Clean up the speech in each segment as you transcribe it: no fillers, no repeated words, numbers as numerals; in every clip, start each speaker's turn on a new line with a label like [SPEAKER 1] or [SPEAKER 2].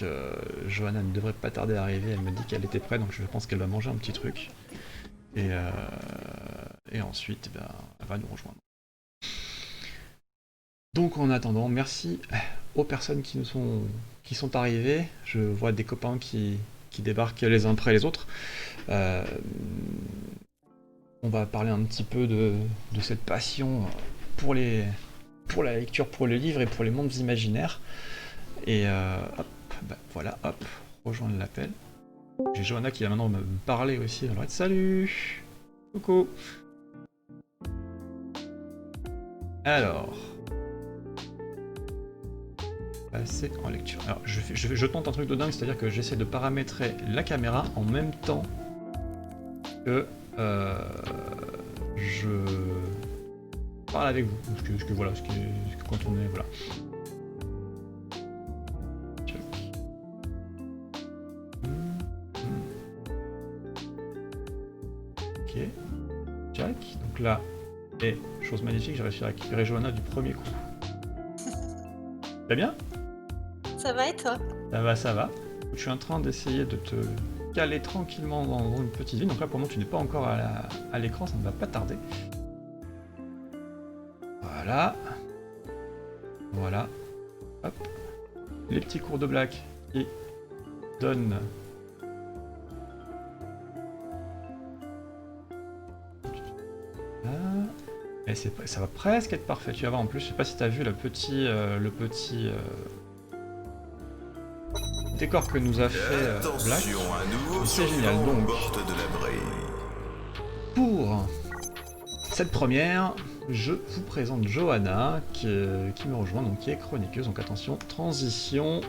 [SPEAKER 1] Donc Johanna ne devrait pas tarder à arriver, elle me dit qu'elle était prête, donc je pense qu'elle va manger un petit truc. Et ensuite, ben, elle va nous rejoindre. Donc en attendant, merci aux personnes qui sont arrivées. Je vois des copains qui débarquent les uns après les autres. Euh, on va parler un petit peu de cette passion pour, pour la lecture, pour le livre et pour les mondes imaginaires. Et hop, bah, voilà, hop, rejoindre l'appel. J'ai Johanna qui va maintenant me parler aussi. Alors, salut. Coucou. Alors, passer en lecture. Alors, je tente un truc de dingue, c'est-à-dire que j'essaie de paramétrer la caméra en même temps que je parle avec vous. Voilà, ce que quand on est, voilà. Ok. Jack. Donc là, et chose magnifique, j'ai réussi à récupérer Johanna du premier coup. Ça va bien?
[SPEAKER 2] Ça va et toi?
[SPEAKER 1] Ça va, ça va. Je suis en train d'essayer de te caler tranquillement dans une petite ville. Donc là, pour le moment, tu n'es pas encore à l'écran, ça ne va pas tarder. Voilà. Voilà. Hop. Les petits cours de blague qui donnent... Et ça va presque être parfait. Tu vas voir en plus, je sais pas si tu as vu le petit décor que nous a fait Black. C'est génial. Donc, pour cette première, je vous présente Johanna qui me rejoint, donc qui est chroniqueuse. Donc attention, transition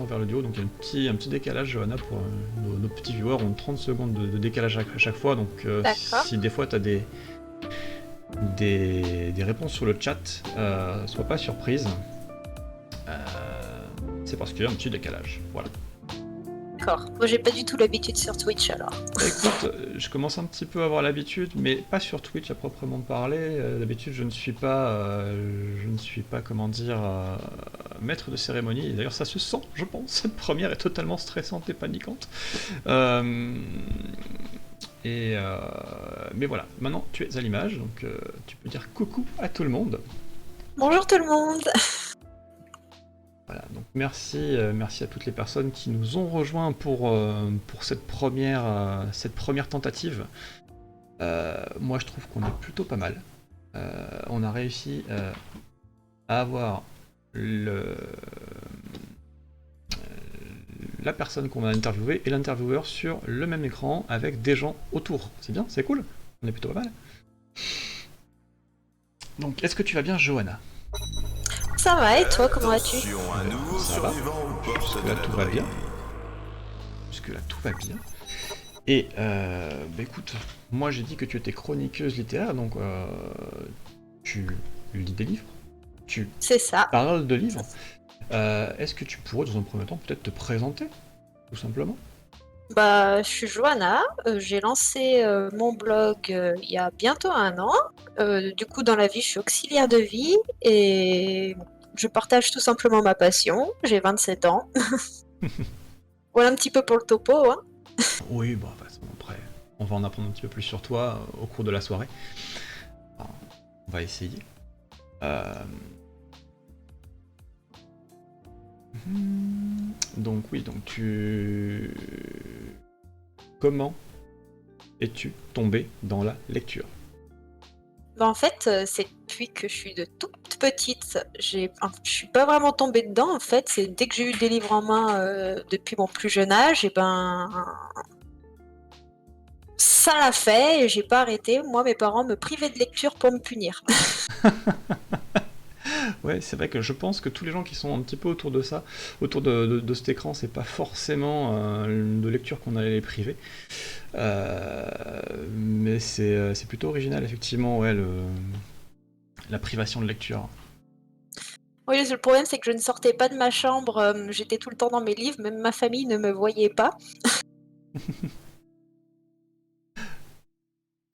[SPEAKER 1] vers le duo. Donc il y a un petit décalage, Johanna, pour nos petits viewers ont 30 secondes de décalage à chaque fois. Donc si des fois tu as des réponses sur le chat, sois pas surprise. C'est parce qu'il y a un petit décalage. Voilà.
[SPEAKER 2] D'accord. Moi, j'ai pas du tout l'habitude sur Twitch alors.
[SPEAKER 1] Bah, écoute, je commence un petit peu à avoir l'habitude, mais pas sur Twitch à proprement parler. D'habitude, je ne suis pas, comment dire, maître de cérémonie. Et d'ailleurs, ça se sent, je pense. Cette première est totalement stressante et paniquante. Mais voilà, maintenant tu es à l'image, donc tu peux dire coucou à tout le monde.
[SPEAKER 2] Bonjour tout le monde.
[SPEAKER 1] Voilà, donc merci à toutes les personnes qui nous ont rejoints pour cette première tentative. Moi je trouve qu'on est plutôt pas mal. On a réussi à avoir la personne qu'on va interviewer et l'intervieweur sur le même écran avec des gens autour. C'est bien, c'est cool. On est plutôt pas mal. Donc est-ce que tu vas bien, Johanna?
[SPEAKER 2] Ça va et toi, comment vas-tu?
[SPEAKER 1] Ça va. Jusque-là tout va bien. Jusque-là tout va bien. Et bah écoute, moi j'ai dit que tu étais chroniqueuse littéraire, donc tu lis des livres, tu
[SPEAKER 2] C'est ça.
[SPEAKER 1] parles de livres. Est-ce que tu pourrais dans un premier temps peut-être te présenter, tout simplement?
[SPEAKER 2] Bah, je suis Johanna. J'ai lancé mon blog il y a bientôt 1 an. Du coup, dans la vie, je suis auxiliaire de vie et je partage tout simplement ma passion. J'ai 27 ans. Voilà un petit peu pour le topo, hein.
[SPEAKER 1] Oui, bon, après, on va en apprendre un petit peu plus sur toi au cours de la soirée. Enfin, on va essayer. Donc oui, donc tu... Comment es-tu tombé dans la lecture?
[SPEAKER 2] Bah, en fait, c'est depuis que je suis de toute petite, je suis pas vraiment tombée dedans, en fait. C'est dès que j'ai eu des livres en main, depuis mon plus jeune âge, et ben, ça l'a fait et j'ai pas arrêté. Moi, mes parents me privaient de lecture pour me punir.
[SPEAKER 1] Ouais, c'est vrai que je pense que tous les gens qui sont un petit peu autour de ça, autour de cet écran, c'est pas forcément de lecture qu'on allait les priver. Mais c'est plutôt original, effectivement, ouais, la privation de lecture.
[SPEAKER 2] Oui, le problème, c'est que je ne sortais pas de ma chambre, j'étais tout le temps dans mes livres, même ma famille ne me voyait pas.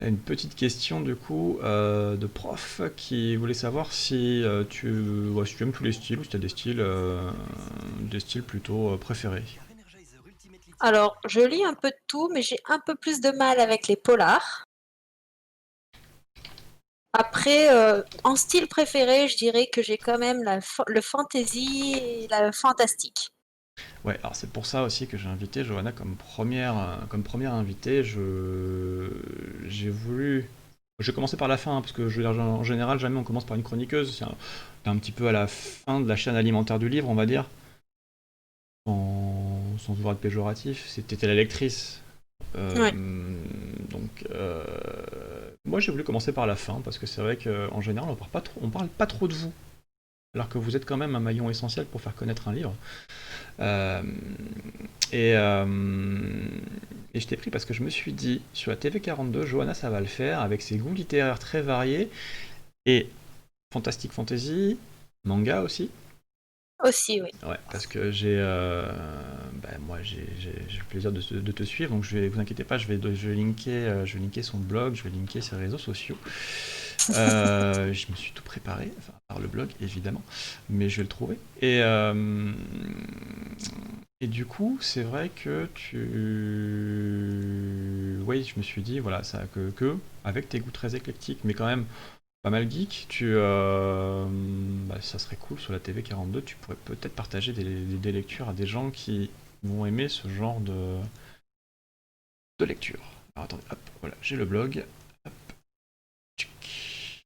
[SPEAKER 1] Et Une petite question du coup de prof qui voulait savoir si si tu aimes tous les styles ou si tu as des styles plutôt préférés.
[SPEAKER 2] Alors, je lis un peu de tout, mais j'ai un peu plus de mal avec les polars. Après, en style préféré, je dirais que j'ai quand même le fantasy et la fantastique.
[SPEAKER 1] Ouais, alors c'est pour ça aussi que j'ai invité Johanna comme première invitée. J'ai voulu. J'ai commencé par la fin, hein, parce que en général, jamais on commence par une chroniqueuse. C'est un petit peu à la fin de la chaîne alimentaire du livre, on va dire. Sans vouloir être péjoratif, c'était la lectrice.
[SPEAKER 2] Ouais.
[SPEAKER 1] Moi j'ai voulu commencer par la fin, parce que c'est vrai qu'en général, on parle pas trop de vous. Alors que vous êtes quand même un maillon essentiel pour faire connaître un livre. Euh, et, euh, et je t'ai pris parce que je me suis dit, sur la TV42, Johanna, ça va le faire, avec ses goûts littéraires très variés, et fantastique fantasy, manga aussi.
[SPEAKER 2] Aussi, oui.
[SPEAKER 1] Ouais, parce que moi j'ai le plaisir de te suivre, donc vous inquiétez pas, je vais linker son blog, je vais linker ses réseaux sociaux. Je me suis tout préparé, enfin, par le blog évidemment, mais je vais le trouver. Et du coup, c'est vrai que oui, je me suis dit, voilà, avec tes goûts très éclectiques, mais quand même pas mal geek, ça serait cool sur la TV42, tu pourrais peut-être partager des lectures à des gens qui vont aimer ce genre de lecture. Alors attendez, hop, voilà, j'ai le blog. Hop, tchic.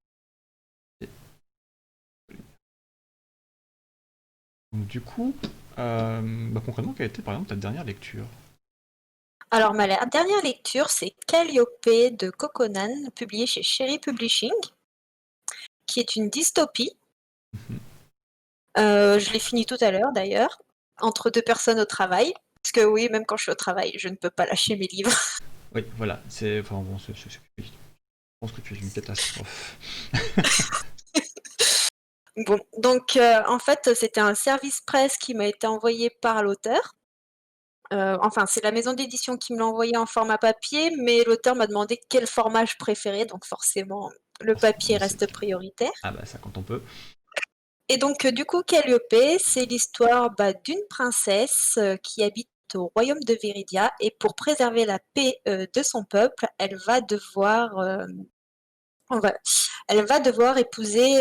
[SPEAKER 1] Donc, du coup, concrètement, quelle était par exemple ta dernière lecture?
[SPEAKER 2] Alors, ma dernière lecture, c'est Calliope de Coconan, publié chez Cherry Publishing, qui est une dystopie.
[SPEAKER 1] Mhm.
[SPEAKER 2] Je l'ai fini tout à l'heure, d'ailleurs, entre deux personnes au travail. Parce que oui, même quand je suis au travail, je ne peux pas lâcher mes livres.
[SPEAKER 1] Oui, voilà, enfin bon, je pense que tu es une catastrophe.
[SPEAKER 2] Bon, donc en fait, c'était un service presse qui m'a été envoyé par l'auteur. Enfin, c'est la maison d'édition qui me l'a envoyé en format papier, mais l'auteur m'a demandé quel format je préférais, donc forcément, le papier
[SPEAKER 1] Forcément,
[SPEAKER 2] reste prioritaire.
[SPEAKER 1] Ah bah ça quand on peut.
[SPEAKER 2] Et donc, du coup, Calliope, c'est l'histoire d'une princesse qui habite au royaume de Viridia, et pour préserver la paix de son peuple, on va- elle va devoir épouser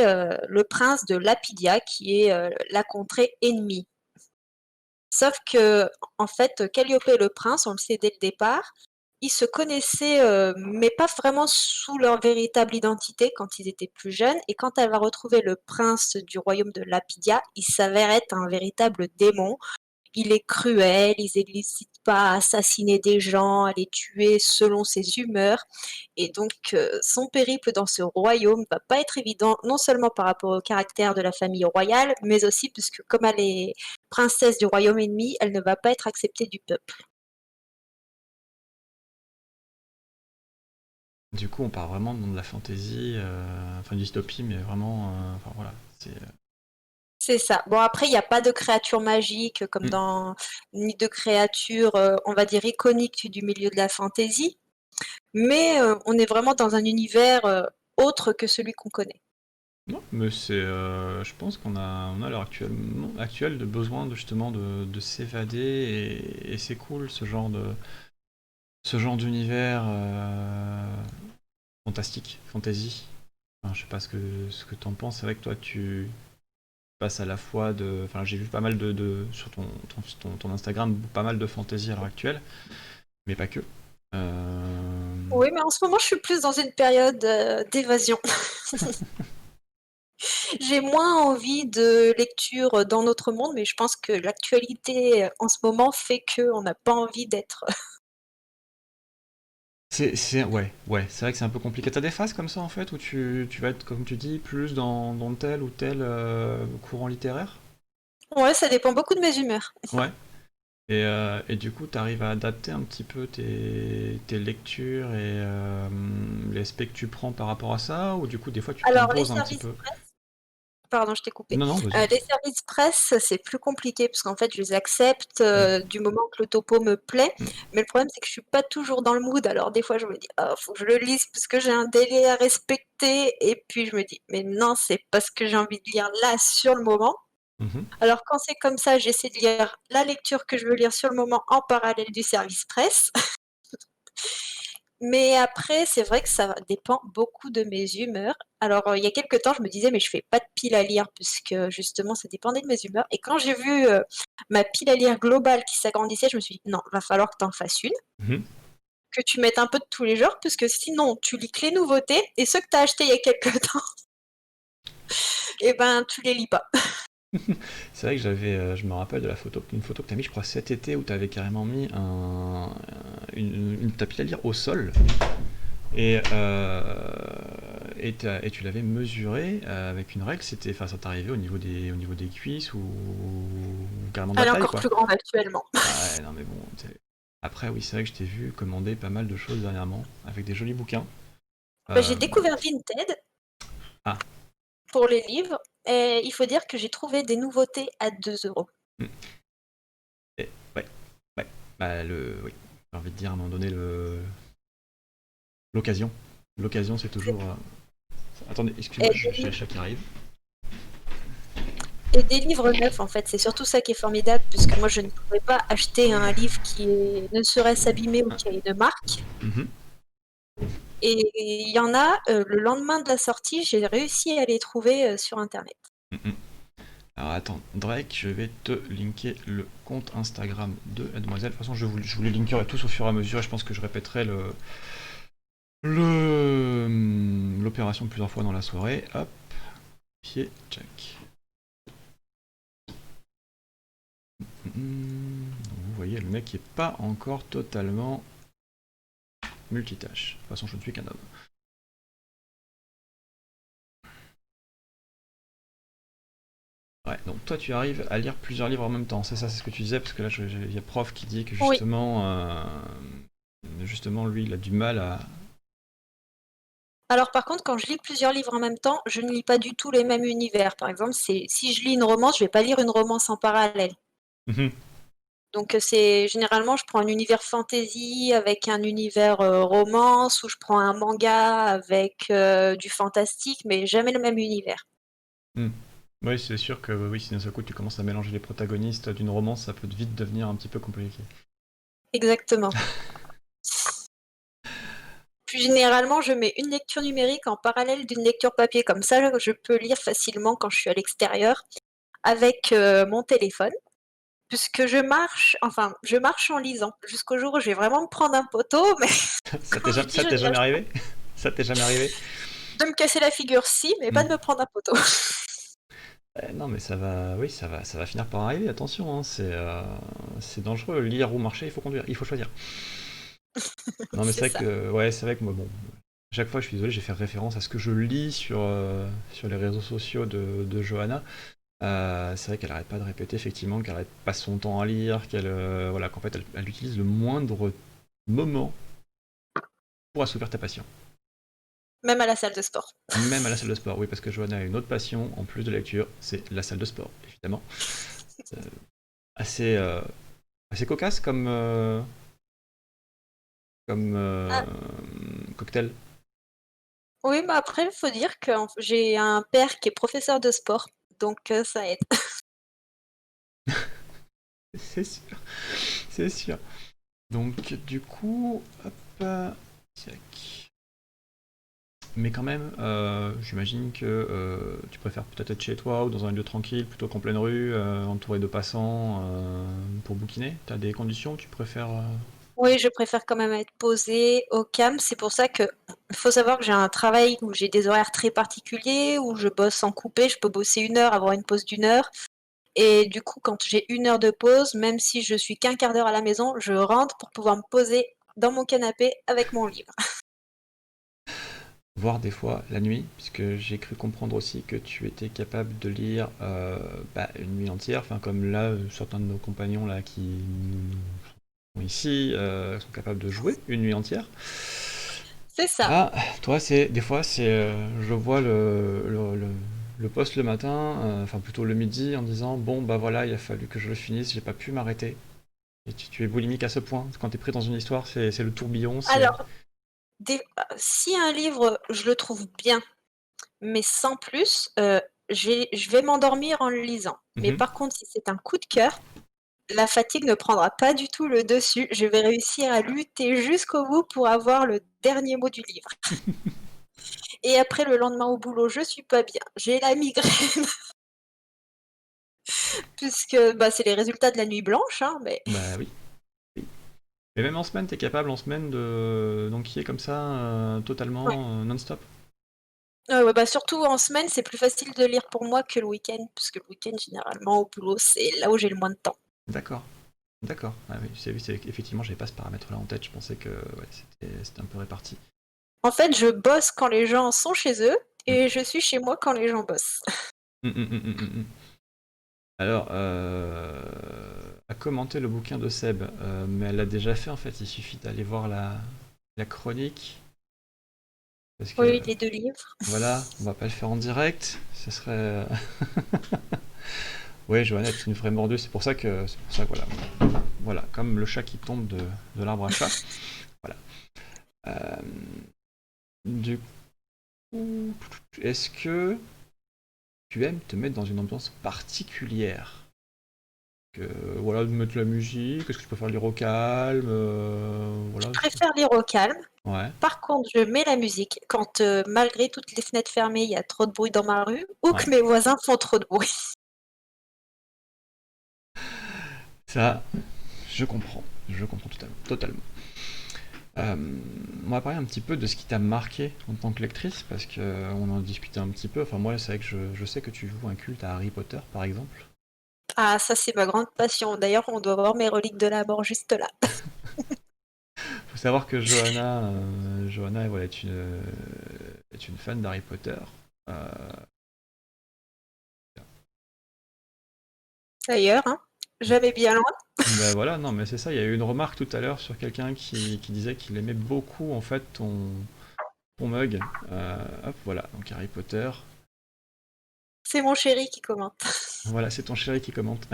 [SPEAKER 2] le prince de Lapidia, qui est la contrée ennemie. Sauf que, en fait, Calliope et le prince, on le sait dès le départ, ils se connaissaient, mais pas vraiment sous leur véritable identité quand ils étaient plus jeunes. Et quand elle va retrouver le prince du royaume de Lapidia, il s'avère être un véritable démon. Il est cruel, il n'hésite pas à assassiner des gens, à les tuer selon ses humeurs. Et donc, son périple dans ce royaume va pas être évident, non seulement par rapport au caractère de la famille royale, mais aussi puisque comme elle est princesse du royaume ennemi, elle ne va pas être acceptée du peuple.
[SPEAKER 1] Du coup, on part vraiment dans de la fantasy, enfin dystopie, mais vraiment, enfin voilà,
[SPEAKER 2] C'est ça. Bon, après, il n'y a pas de créatures magiques comme
[SPEAKER 1] Hmm.
[SPEAKER 2] ni de créatures, on va dire, iconiques du milieu de la fantasy, mais on est vraiment dans un univers autre que celui qu'on connaît.
[SPEAKER 1] Non, mais je pense on a à l'heure actuelle de besoin justement de s'évader et c'est cool ce genre d'univers fantastique, fantasy. Enfin, je sais pas ce que t'en penses. C'est vrai que toi tu passes à la fois enfin j'ai vu pas mal sur ton Instagram, pas mal de fantasy à l'heure actuelle, mais pas que. Euh,
[SPEAKER 2] Oui, mais en ce moment, je suis plus dans une période d'évasion. J'ai moins envie de lecture dans notre monde, mais je pense que l'actualité en ce moment fait qu'on n'a pas envie d'être.
[SPEAKER 1] ouais, c'est vrai que c'est un peu compliqué. T'as des phases comme ça en fait où tu vas être, comme tu dis, plus dans tel ou tel courant littéraire?
[SPEAKER 2] Ouais, ça dépend beaucoup de mes humeurs.
[SPEAKER 1] Ouais. Et du coup, t'arrives à adapter un petit peu tes lectures et les aspects que tu prends par rapport à ça, ou du coup, des fois, tu
[SPEAKER 2] Alors, les
[SPEAKER 1] t'imposes un petit
[SPEAKER 2] services
[SPEAKER 1] peu?
[SPEAKER 2] Pardon, je t'ai coupé.
[SPEAKER 1] Non, non, vas-y.
[SPEAKER 2] Les services presse, c'est plus compliqué parce qu'en fait, je les accepte,
[SPEAKER 1] Mm,
[SPEAKER 2] du moment que le topo me plaît.
[SPEAKER 1] mm.
[SPEAKER 2] Mais le problème, c'est que je suis pas toujours dans le mood. Alors des fois, je me dis: «Ah, faut que je le lise parce que j'ai un délai à respecter» et puis je me dis: «Mais non, c'est parce que j'ai envie de lire là, sur le moment».
[SPEAKER 1] Mhm.
[SPEAKER 2] Alors quand c'est comme ça, j'essaie de lire la lecture que je veux lire sur le moment en parallèle du service presse. Mais après, c'est vrai que ça dépend beaucoup de mes humeurs. Alors, il y a quelque temps, je me disais: «Mais je fais pas de pile à lire» puisque justement ça dépendait de mes humeurs et quand j'ai vu, ma pile à lire globale qui s'agrandissait, je me suis dit: «Non, va falloir que tu en fasses une,
[SPEAKER 1] Mhm.
[SPEAKER 2] que tu mettes un peu de tous les genres puisque sinon tu lis que les nouveautés et ceux que tu as achetés il y a quelque temps et ben, tu les lis pas».
[SPEAKER 1] C'est vrai que je me rappelle de une photo que tu as mis, je crois, cet été, où tu avais carrément mis une tapis à lire au sol, et tu l'avais mesuré avec une règle, enfin, ça t'arrivait au niveau des cuisses ou carrément de la
[SPEAKER 2] Elle est
[SPEAKER 1] taille,
[SPEAKER 2] encore
[SPEAKER 1] quoi.
[SPEAKER 2] plus grande actuellement.
[SPEAKER 1] Ouais, non mais bon, après, oui, c'est vrai que je t'ai vu commander pas mal de choses dernièrement, avec des jolis bouquins.
[SPEAKER 2] Bah, j'ai
[SPEAKER 1] Euh,
[SPEAKER 2] découvert Vinted
[SPEAKER 1] Ah,
[SPEAKER 2] pour les livres et il faut dire que j'ai trouvé des nouveautés à 2 €.
[SPEAKER 1] hmm, et- ouais, ouais, bah oui, j'ai envie de dire à un moment donné, l'occasion. L'occasion, c'est toujours... Attendez, excuse-moi,
[SPEAKER 2] Et
[SPEAKER 1] j'ai le chat qui arrive.
[SPEAKER 2] Et des livres neufs, en fait, c'est surtout ça qui est formidable, puisque moi, je ne pourrais pas acheter un livre qui est ne serait-ce abîmé ou qui a une marque.
[SPEAKER 1] Mhm.
[SPEAKER 2] Et il y en a, le lendemain de la sortie, j'ai réussi à les trouver sur Internet.
[SPEAKER 1] Mhm. Alors attends, Drake, je vais te linker le compte Instagram de Mademoiselle. De toute façon, je vous les linkerai tous au fur et à mesure, et je pense que je répéterai l'opération plusieurs fois dans la soirée. Hop, pied, check. Donc, vous voyez, le mec qui est pas encore totalement multitâche. De toute façon, je ne suis qu'un homme. Ouais, donc toi tu arrives à lire plusieurs livres en même temps, c'est ça, c'est ce que tu disais, parce que là il y a prof qui dit que
[SPEAKER 2] Oui.
[SPEAKER 1] justement lui il a du mal à...
[SPEAKER 2] Alors par contre, quand je lis plusieurs livres en même temps, je ne lis pas du tout les mêmes univers. Par exemple, si je lis une romance, je vais pas lire une romance en parallèle.
[SPEAKER 1] Mhm.
[SPEAKER 2] Donc c'est généralement, je prends un univers fantasy avec un univers romance, ou je prends un manga avec du fantastique, mais jamais le même univers.
[SPEAKER 1] Mhm. Oui, c'est sûr que oui, si d'un seul coup tu commences à mélanger les protagonistes d'une romance, ça peut vite devenir un petit peu compliqué.
[SPEAKER 2] Exactement. Puis généralement, je mets une lecture numérique en parallèle d'une lecture papier. Comme ça, je peux lire facilement quand je suis à l'extérieur avec mon téléphone, puisque je marche en lisant. Jusqu'au jour où je vais vraiment me prendre un poteau, mais quand je dis
[SPEAKER 1] Ça
[SPEAKER 2] je
[SPEAKER 1] t'est jamais
[SPEAKER 2] nage pas,
[SPEAKER 1] arrivé? Ça t'est jamais arrivé?
[SPEAKER 2] de me casser la figure, si, mais pas
[SPEAKER 1] Hmm.
[SPEAKER 2] de me prendre un poteau.
[SPEAKER 1] Non mais ça va, oui, ça va finir par arriver, attention, hein, c'est dangereux, lire ou marcher, il faut conduire, il faut choisir. Non mais c'est
[SPEAKER 2] C'est
[SPEAKER 1] vrai
[SPEAKER 2] ça.
[SPEAKER 1] que, ouais, c'est vrai que moi, bon, chaque fois je suis désolé, j'ai fait référence à ce que je lis sur les réseaux sociaux de Johanna. C'est vrai qu'elle arrête pas de répéter effectivement qu'elle passe son temps à lire, voilà, qu'en fait elle utilise le moindre moment pour assouvir ta passion.
[SPEAKER 2] Même à la salle de sport.
[SPEAKER 1] Même à la salle de sport, oui, parce que Johanna a une autre passion en plus de la lecture, c'est la salle de sport, évidemment. Euh, assez, assez cocasse comme
[SPEAKER 2] Ah,
[SPEAKER 1] cocktail.
[SPEAKER 2] oui, mais après, il faut dire que j'ai un père qui est professeur de sport, donc ça aide.
[SPEAKER 1] C'est sûr, c'est sûr. Donc du coup, hop, tac. Mais quand même, j'imagine que tu préfères peut-être être chez toi ou dans un lieu tranquille plutôt qu'en pleine rue, entouré de passants pour bouquiner. T'as des conditions où tu préfères
[SPEAKER 2] Oui, je préfère quand même être posée au calme. C'est pour ça que faut savoir que j'ai un travail où j'ai des horaires très particuliers, où je bosse sans couper. Je peux bosser 1 heure, avoir une pause d'1 heure. Et du coup, quand j'ai 1 heure de pause, même si je suis qu'un quart d'heure à la maison, je rentre pour pouvoir me poser dans mon canapé avec mon livre.
[SPEAKER 1] voir des fois la nuit, puisque j'ai cru comprendre aussi que tu étais capable de lire une nuit entière, enfin comme là, certains de nos compagnons là qui sont ici sont capables de jouer une nuit entière.
[SPEAKER 2] C'est ça.
[SPEAKER 1] Ah, toi, c'est des fois, je vois le poste le matin, enfin plutôt le midi, en disant bon bah voilà, il a fallu que je le finisse, j'ai pas pu m'arrêter. Et tu es boulimique à ce point. Quand t'es pris dans une histoire, c'est le tourbillon, c'est.
[SPEAKER 2] Alors, si un livre, je le trouve bien, mais sans plus, je vais m'endormir en le lisant. Mais
[SPEAKER 1] Mhm.
[SPEAKER 2] par contre, si c'est un coup de cœur, la fatigue ne prendra pas du tout le dessus. Je vais réussir à lutter jusqu'au bout pour avoir le dernier mot du livre. Et après, le lendemain au boulot, je suis pas bien. J'ai la migraine, puisque bah, c'est les résultats de la nuit blanche, hein, mais
[SPEAKER 1] Bah oui. Oui. Mais même en semaine, t'es capable en semaine de d'enquiller comme ça,
[SPEAKER 2] ouais.
[SPEAKER 1] totalement non-stop.
[SPEAKER 2] Ouais, bah, surtout en semaine, c'est plus facile de lire pour moi que le week-end, parce que le week-end, généralement, au boulot, c'est là où j'ai le moins de temps.
[SPEAKER 1] D'accord. D'accord. Ah oui, effectivement, j'avais pas ce paramètre-là en tête. Je pensais que ouais, c'était un peu réparti.
[SPEAKER 2] En fait, je bosse quand les gens sont chez eux,
[SPEAKER 1] Mm.
[SPEAKER 2] et je suis chez moi quand les gens bossent.
[SPEAKER 1] Alors, à commenter le bouquin de Seb, mais elle l'a déjà fait en fait. Il suffit d'aller voir la chronique. Parce que
[SPEAKER 2] Oui, les 2 livres.
[SPEAKER 1] voilà, on va pas le faire en direct. Ce serait. Ouais, Johanna est une vraie mordeuse. C'est pour ça que voilà. Voilà, comme le chat qui tombe de l'arbre à chat. Voilà. Euh, du coup, est-ce que tu aimes te mettre dans une ambiance particulière? Que, voilà, de mettre la musique, est-ce que tu préfères lire au calme?
[SPEAKER 2] Je
[SPEAKER 1] Voilà.
[SPEAKER 2] préfère lire au calme.
[SPEAKER 1] Ouais,
[SPEAKER 2] Par contre, je mets la musique quand, malgré toutes les fenêtres fermées, il y a trop de bruit dans ma rue ou
[SPEAKER 1] ouais.
[SPEAKER 2] que mes voisins font trop de bruit.
[SPEAKER 1] Ça, je comprends. Je comprends totalement. Totalement. On va parler un petit peu de ce qui t'a marqué en tant que lectrice, parce qu'on en discutait un petit peu. Enfin, moi, c'est vrai que je sais que tu joues un culte à Harry Potter, par exemple.
[SPEAKER 2] Ah, ça, c'est ma grande passion. D'ailleurs, on doit voir mes reliques de la mort juste là.
[SPEAKER 1] Faut savoir que Johanna voilà, est une fan d'Harry Potter. Euh,
[SPEAKER 2] D'ailleurs, hein, jamais bien loin.
[SPEAKER 1] ben voilà, non, mais c'est ça. Il y a eu une remarque tout à l'heure sur quelqu'un qui disait qu'il aimait beaucoup en fait ton mug. Hop, voilà, donc Harry Potter.
[SPEAKER 2] C'est mon chéri qui commente.
[SPEAKER 1] Voilà, c'est ton chéri qui commente.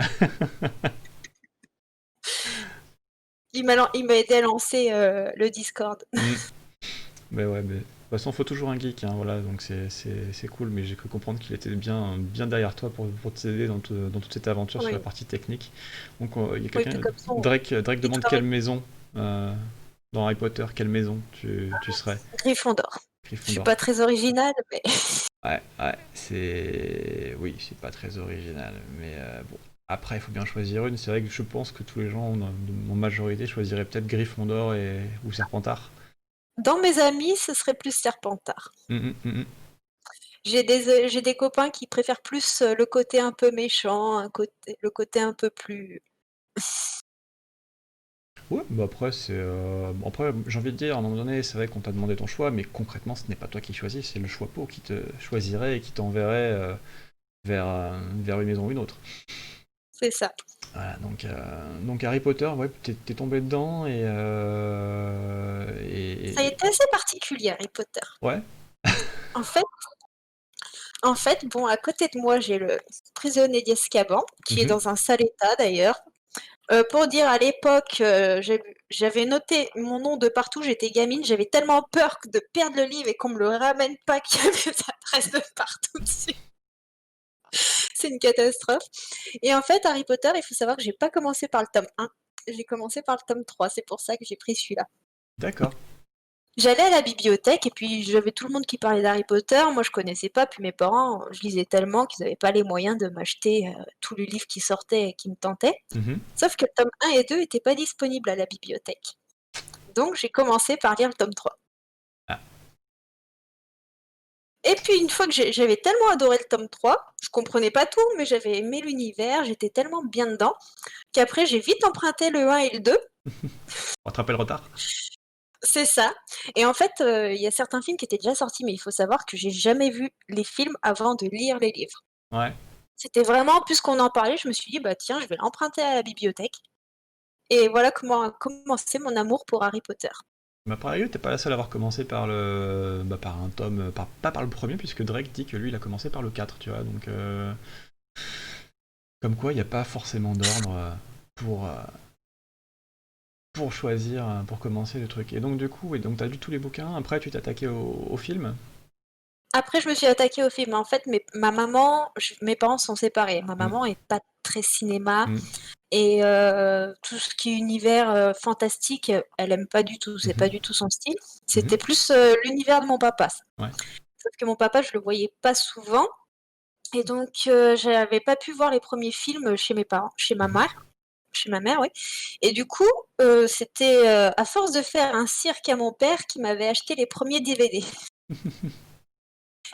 [SPEAKER 2] Il m'a aidé à lancer le Discord.
[SPEAKER 1] Mm. Mais ouais, mais de toute façon, faut toujours un geek, hein, voilà, donc c'est cool, mais j'ai cru comprendre qu'il était bien derrière toi pour t'aider dans toute cette aventure sur la
[SPEAKER 2] Oui,
[SPEAKER 1] partie technique. Donc il y a
[SPEAKER 2] oui, puis
[SPEAKER 1] quelqu'un,
[SPEAKER 2] comme ça,
[SPEAKER 1] Drake
[SPEAKER 2] il
[SPEAKER 1] demande quelle
[SPEAKER 2] travaille
[SPEAKER 1] maison euh, dans Harry Potter, quelle maison tu serais,
[SPEAKER 2] Gryffondor. Je suis
[SPEAKER 1] Gryffondor.
[SPEAKER 2] pas très originale, mais
[SPEAKER 1] Ouais, oui, c'est pas très original, mais bon. Après, il faut bien choisir une. C'est vrai que je pense que tous les gens, en majorité, choisiraient peut-être Gryffondor ou Serpentard.
[SPEAKER 2] dans mes amis, ce serait plus Serpentard.
[SPEAKER 1] Hum, hum, hum.
[SPEAKER 2] J'ai des copains qui préfèrent plus le côté un peu méchant, le côté un peu plus.
[SPEAKER 1] Ouais, bah après, après, j'ai envie de dire, à un moment donné, c'est vrai qu'on t'a demandé ton choix, mais concrètement, ce n'est pas toi qui choisis, c'est le choix pot qui te choisirait et qui t'enverrait vers une maison ou une autre.
[SPEAKER 2] C'est ça.
[SPEAKER 1] Voilà, donc Harry Potter, ouais, t'es tombé dedans
[SPEAKER 2] Ça a été assez particulier, Harry Potter.
[SPEAKER 1] ouais.
[SPEAKER 2] En fait, bon, à côté de moi, j'ai le prisonnier d'Azkaban, qui est
[SPEAKER 1] Mhm.
[SPEAKER 2] dans un sale état d'ailleurs. Pour dire, à l'époque, j'avais noté mon nom de partout, j'étais gamine, j'avais tellement peur de perdre le livre et qu'on me le ramène pas, qu'il y avait des adresses de partout dessus. C'est une catastrophe. Et en fait, Harry Potter, il faut savoir que j'ai pas commencé par le tome 1, j'ai commencé par le tome 3, c'est pour ça que j'ai pris celui-là.
[SPEAKER 1] D'accord.
[SPEAKER 2] J'allais à la bibliothèque et puis j'avais tout le monde qui parlait d'Harry Potter. Moi, je connaissais pas, puis mes parents, je lisais tellement qu'ils n'avaient pas les moyens de m'acheter tous les livres qui sortaient et qui me tentaient.
[SPEAKER 1] Mhm.
[SPEAKER 2] Sauf que le tome 1 et 2 n'étaient pas disponibles à la bibliothèque. Donc, j'ai commencé par lire le tome 3.
[SPEAKER 1] Ah,
[SPEAKER 2] Et puis, une fois que j'avais tellement adoré le tome 3, je comprenais pas tout, mais j'avais aimé l'univers, j'étais tellement bien dedans, qu'après, j'ai vite emprunté le 1 et le 2.
[SPEAKER 1] rattraper le retard?
[SPEAKER 2] C'est ça. Et en fait, il y a certains films qui étaient déjà sortis, mais il faut savoir que j'ai jamais vu les films avant de lire les livres.
[SPEAKER 1] Ouais.
[SPEAKER 2] C'était vraiment, puisqu'on en parlait, je me suis dit, bah tiens, je vais l'emprunter à la bibliothèque. Et voilà comment a commencé mon amour pour Harry Potter.
[SPEAKER 1] Mais par ailleurs, t'es pas la seule à avoir commencé par par un tome, pas par le premier, puisque Drake dit que lui, il a commencé par le 4, tu vois, donc comme quoi, il n'y a pas forcément d'ordre pour, euh, pour choisir, pour commencer le truc. Et donc du coup, oui, donc t'as lu tous les bouquins, après tu t'es attaqué au film.
[SPEAKER 2] Après, je me suis attaquée au film. En fait, ma maman, mes parents sont séparés. Ma
[SPEAKER 1] Mm.
[SPEAKER 2] maman est pas très cinéma
[SPEAKER 1] Mm.
[SPEAKER 2] et tout ce qui est univers fantastique, elle aime pas du tout. C'est pas
[SPEAKER 1] Mhm.
[SPEAKER 2] du tout son style.
[SPEAKER 1] Mhm.
[SPEAKER 2] C'était plus l'univers de mon papa.
[SPEAKER 1] Ouais.
[SPEAKER 2] Sauf que mon papa, je le voyais pas souvent et donc j'avais pas pu voir les premiers films chez mes parents,
[SPEAKER 1] Mhm.
[SPEAKER 2] chez ma mère, oui. Et du coup, c'était à force de faire un cirque à mon père qui m'avait acheté les premiers DVD.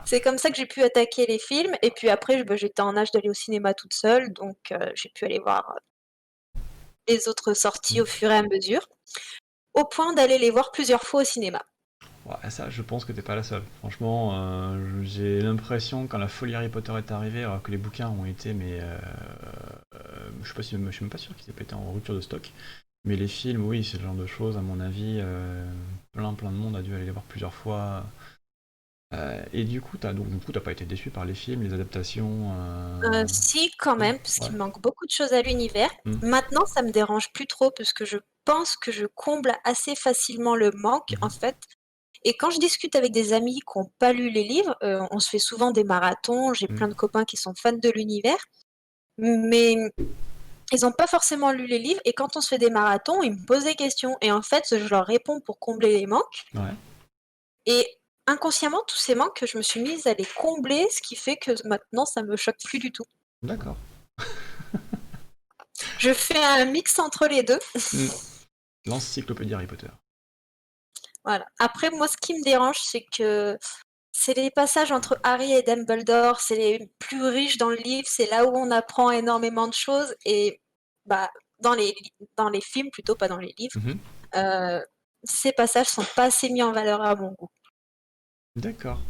[SPEAKER 2] C'est comme ça que j'ai pu attaquer les films et puis après, j'étais en âge d'aller au cinéma toute seule, donc j'ai pu aller voir les autres sorties au fur et à mesure, au point d'aller les voir plusieurs fois au cinéma.
[SPEAKER 1] Ouais, ça, je pense que t'es pas la seule. Franchement, j'ai l'impression quand la folie Harry Potter est arrivée, alors que les bouquins ont été, mais je suis même pas sûr qu'ils aient pas été en rupture de stock. Mais les films, oui, c'est le genre de choses, à mon avis, plein de monde a dû aller les voir plusieurs fois. Et du coup, t'as pas été déçu par les films, les adaptations.
[SPEAKER 2] Si, quand
[SPEAKER 1] Si.
[SPEAKER 2] même, parce
[SPEAKER 1] Ouais.
[SPEAKER 2] qu'il manque beaucoup de choses à l'univers.
[SPEAKER 1] Mm.
[SPEAKER 2] Maintenant, ça me dérange plus trop parce que je pense que je comble assez facilement le manque, en
[SPEAKER 1] Mhm.
[SPEAKER 2] fait. Et quand je discute avec des amis qui n'ont pas lu les livres, on se fait souvent des marathons. J'ai
[SPEAKER 1] Mm.
[SPEAKER 2] plein de copains qui sont fans de l'univers, mais ils n'ont pas forcément lu les livres. Et quand on se fait des marathons, ils me posent des questions. Et en fait, je leur réponds pour combler les manques.
[SPEAKER 1] Ouais,
[SPEAKER 2] Et inconsciemment, tous ces manques, je me suis mise à les combler, ce qui fait que maintenant, ça me choque plus du tout.
[SPEAKER 1] d'accord.
[SPEAKER 2] Je fais un mix entre les deux.
[SPEAKER 1] Mm. L'encyclopédie Harry Potter.
[SPEAKER 2] Voilà. Après, moi, ce qui me dérange, c'est que c'est les passages entre Harry et Dumbledore, c'est les plus riches dans le livre, c'est là où on apprend énormément de choses. Et bah, dans les, dans les films, plutôt pas dans les livres,
[SPEAKER 1] Mhm.
[SPEAKER 2] euh, ces passages sont pas assez mis en valeur à mon goût.
[SPEAKER 1] D'accord.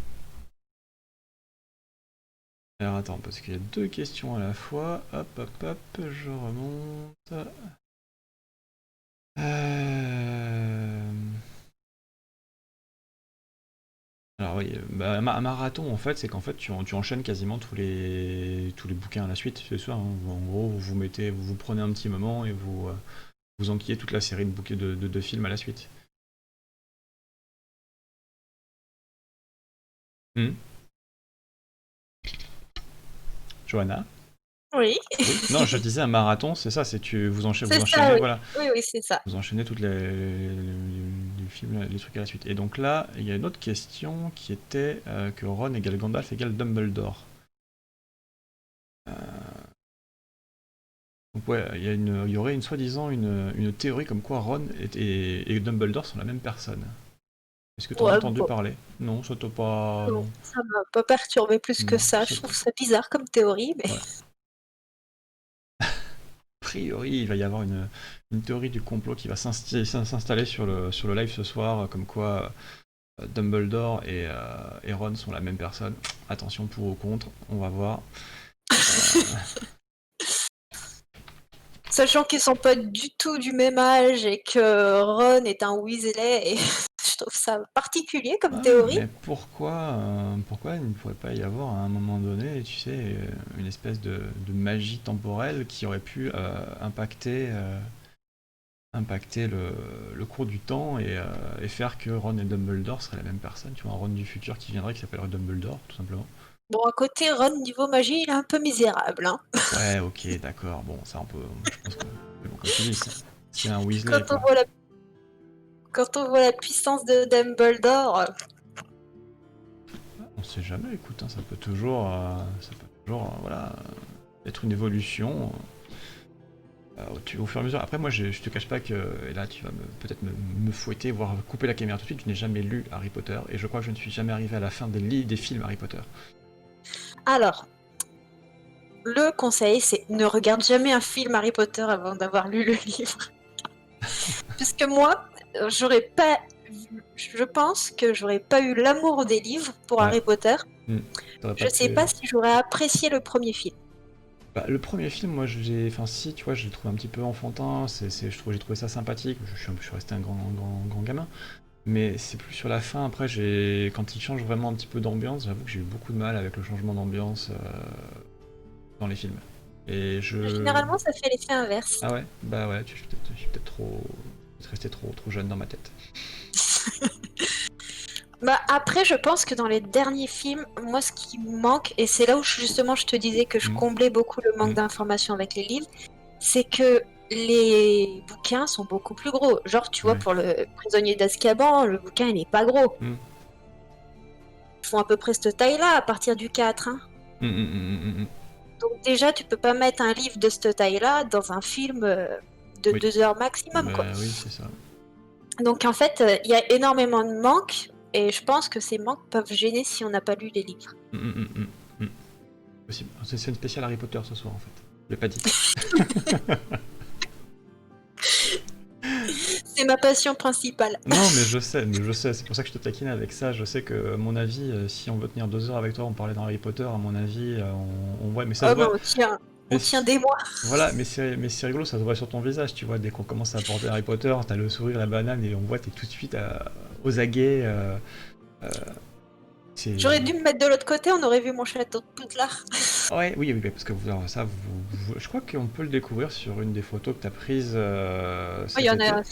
[SPEAKER 1] Alors attends, parce qu'il y a deux questions à la fois. Hop, hop, hop, je remonte. Euh... Alors oui, un marathon en fait, c'est qu'en fait tu enchaînes quasiment tous les bouquins à la suite, c'est ça, hein. En gros, vous prenez un petit moment et vous enquillez toute la série de bouquets de films à la suite. Hmm. Johanna?
[SPEAKER 2] Oui,
[SPEAKER 1] Oui. Non, je disais un marathon, c'est ça, vous
[SPEAKER 2] c'est ça,
[SPEAKER 1] enchaînez,
[SPEAKER 2] oui.
[SPEAKER 1] voilà.
[SPEAKER 2] Oui, oui, c'est ça.
[SPEAKER 1] Vous enchaînez toutes les films, les trucs à la suite. Et donc là, il y a une autre question qui était que Ron égale Gandalf égale Dumbledore. Donc ouais, il y aurait soi-disant une théorie comme quoi Ron et Dumbledore sont la même personne. Est-ce que tu en as
[SPEAKER 2] Ouais,
[SPEAKER 1] entendu
[SPEAKER 2] bon,
[SPEAKER 1] parler? Non, ça t'a pas...
[SPEAKER 2] non,
[SPEAKER 1] Non.
[SPEAKER 2] ça m'a pas perturbé plus que
[SPEAKER 1] Non,
[SPEAKER 2] ça. Je trouve ça bizarre comme théorie, mais
[SPEAKER 1] ouais. A priori, il va y avoir une théorie du complot qui va s'installer sur le live ce soir, comme quoi Dumbledore et Ron sont la même personne. Attention pour ou contre, on va voir.
[SPEAKER 2] sachant qu'ils sont pas du tout du même âge et que Ron est un Weasley, et je trouve ça particulier comme
[SPEAKER 1] Ouais,
[SPEAKER 2] théorie.
[SPEAKER 1] mais pourquoi il ne pourrait pas y avoir à un moment donné, tu sais, une espèce de magie temporelle qui aurait pu impacter le cours du temps et faire que Ron et Dumbledore seraient la même personne, tu vois, un Ron du futur qui viendrait qui s'appellerait Dumbledore, tout simplement.
[SPEAKER 2] Bon, à côté, Ron, niveau magie, il est un peu misérable, hein.
[SPEAKER 1] Ouais, ok, d'accord, bon, ça on peut, je pense que, mais bon, comme tu dis, c'est un
[SPEAKER 2] Quand
[SPEAKER 1] Weasley,
[SPEAKER 2] on
[SPEAKER 1] quoi.
[SPEAKER 2] voit la, quand on voit la puissance de Dumbledore,
[SPEAKER 1] On sait jamais, écoute, hein, ça peut toujours, voilà, être une évolution. Au fur et à mesure. Après, moi, je te cache pas que, et là, tu vas peut-être me fouetter, voire couper la caméra tout de suite. Je n'ai jamais lu Harry Potter et je crois que je ne suis jamais arrivé à la fin des films Harry Potter.
[SPEAKER 2] alors, le conseil, c'est ne regarde jamais un film Harry Potter avant d'avoir lu le livre. Puisque moi, j'aurais pas, je pense que j'aurais pas eu l'amour des livres pour
[SPEAKER 1] Ouais.
[SPEAKER 2] Harry Potter.
[SPEAKER 1] T'aurais pas
[SPEAKER 2] Je sais
[SPEAKER 1] pu.
[SPEAKER 2] pas si j'aurais apprécié le premier film.
[SPEAKER 1] Bah, le premier film, moi, enfin, si, tu vois, je l'ai trouvé un petit peu enfantin. J'ai trouvé ça sympathique. Je suis resté un grand gamin. Mais c'est plus sur la fin, après, quand il change vraiment un petit peu d'ambiance, j'avoue que j'ai eu beaucoup de mal avec le changement d'ambiance dans les films. Et je...
[SPEAKER 2] Généralement, ça fait l'effet inverse.
[SPEAKER 1] Ah ouais? Bah ouais, je suis peut-être trop... peut-être resté trop jeune dans ma tête.
[SPEAKER 2] Bah après, je pense que dans les derniers films, moi, ce qui me manque, et c'est là où justement je te disais que je
[SPEAKER 1] Hmm.
[SPEAKER 2] comblais beaucoup le manque
[SPEAKER 1] Hmm.
[SPEAKER 2] d'informations avec les livres, c'est que les bouquins sont beaucoup plus gros. Genre, tu vois,
[SPEAKER 1] Ouais.
[SPEAKER 2] pour le prisonnier d'Azkaban, le bouquin, il n'est pas gros.
[SPEAKER 1] Hmm.
[SPEAKER 2] Ils font à peu près cette taille-là à partir du 4, hein.
[SPEAKER 1] Hmm, hmm, hmm, hmm, hmm.
[SPEAKER 2] Donc déjà, tu peux pas mettre un livre de cette taille-là dans un film de
[SPEAKER 1] Oui.
[SPEAKER 2] 2 heures maximum, quoi.
[SPEAKER 1] Bah oui, c'est ça.
[SPEAKER 2] Donc en fait, il y a énormément de manques, et je pense que ces manques peuvent gêner si on n'a pas lu les livres.
[SPEAKER 1] Hmm, hmm, hmm, hmm, hmm. Possible. C'est une spéciale Harry Potter ce soir en fait. Je l'ai pas dit.
[SPEAKER 2] C'est ma passion principale.
[SPEAKER 1] Non, mais je sais, c'est pour ça que je te taquine avec ça. Je sais que, à mon avis, si on veut tenir 2 heures avec toi, on parlait d'Harry Potter, à mon avis, on voit, mais ça se
[SPEAKER 2] Oh ben
[SPEAKER 1] voit.
[SPEAKER 2] on
[SPEAKER 1] Mais
[SPEAKER 2] tient des mois.
[SPEAKER 1] voilà, mais c'est rigolo, ça se voit sur ton visage, tu vois, dès qu'on commence à apporter Harry Potter, t'as le sourire, la banane, et on voit, t'es tout de suite aux aguets. Euh, c'est...
[SPEAKER 2] J'aurais dû me mettre de l'autre côté, on aurait vu mon château de Poudlard.
[SPEAKER 1] Ouais, oui, oui, oui, parce que alors, ça, je crois qu'on peut le découvrir sur une des photos que t'as prises
[SPEAKER 2] Il
[SPEAKER 1] cet
[SPEAKER 2] y en
[SPEAKER 1] été.
[SPEAKER 2] a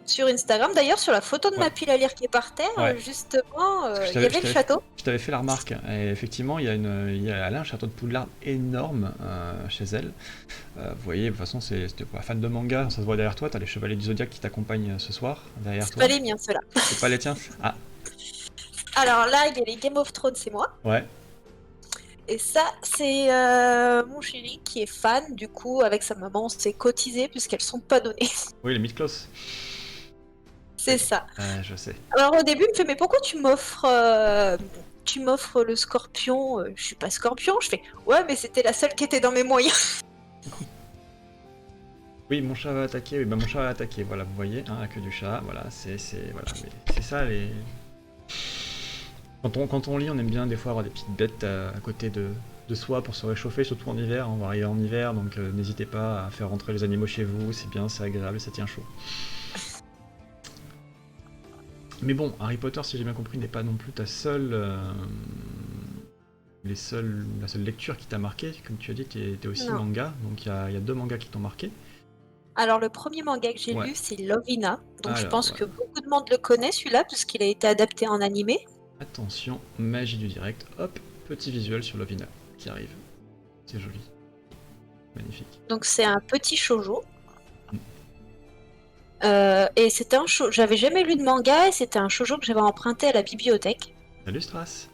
[SPEAKER 2] sur Instagram, d'ailleurs, sur la photo de
[SPEAKER 1] Ouais,
[SPEAKER 2] ma pile à lire qui est par terre,
[SPEAKER 1] ouais.
[SPEAKER 2] justement,
[SPEAKER 1] Parce que
[SPEAKER 2] il y avait le château.
[SPEAKER 1] je t'avais fait la remarque, et effectivement, elle a un château de Poudlard énorme chez elle. Vous voyez, de toute façon, c'était pas fan de manga, ça se voit derrière toi, t'as les chevaliers du Zodiaque qui t'accompagnent ce soir, derrière
[SPEAKER 2] C'est
[SPEAKER 1] toi.
[SPEAKER 2] pas les miens, ceux-là.
[SPEAKER 1] C'est pas les tiens? Ah,
[SPEAKER 2] Alors là, il y a les Game of Thrones, c'est moi.
[SPEAKER 1] ouais.
[SPEAKER 2] Et ça, c'est mon chéri qui est fan. Du coup, avec sa maman, on s'est cotisé puisqu'elles sont pas données.
[SPEAKER 1] Oui, les Mythos.
[SPEAKER 2] C'est ça.
[SPEAKER 1] Je sais.
[SPEAKER 2] Alors au début, il me fait, mais pourquoi tu m'offres le scorpion? Je suis pas scorpion. Je fais, ouais, mais c'était la seule qui était dans mes moyens.
[SPEAKER 1] Oui, mon chat va attaquer, oui, bah mon chat va attaquer, voilà, vous voyez, hein, la queue du chat, voilà, voilà, mais c'est ça les... Quand on lit, on aime bien des fois avoir des petites bêtes à côté de soi pour se réchauffer, surtout en hiver, on va arriver en hiver, donc n'hésitez pas à faire rentrer les animaux chez vous, c'est bien, c'est agréable, ça tient chaud. Mais bon, Harry Potter, si j'ai bien compris, n'est pas non plus ta la seule lecture qui t'a marqué, comme tu as dit, t'es aussi
[SPEAKER 2] Non.
[SPEAKER 1] manga, donc il y a 2 mangas qui t'ont marqué.
[SPEAKER 2] Alors le premier manga que j'ai
[SPEAKER 1] Ouais.
[SPEAKER 2] lu, c'est Lovina. Donc je
[SPEAKER 1] Alors,
[SPEAKER 2] pense
[SPEAKER 1] ouais.
[SPEAKER 2] que beaucoup de monde le connaît celui-là puisqu'il a été adapté en animé.
[SPEAKER 1] Attention, magie du direct, hop, petit visuel sur Lovina qui arrive. C'est joli. Magnifique.
[SPEAKER 2] Donc c'est un petit shoujo.
[SPEAKER 1] Mm.
[SPEAKER 2] Et c'était un shoujo. J'avais jamais lu de manga et c'était un shoujo que j'avais emprunté à la bibliothèque.
[SPEAKER 1] Salut Strass.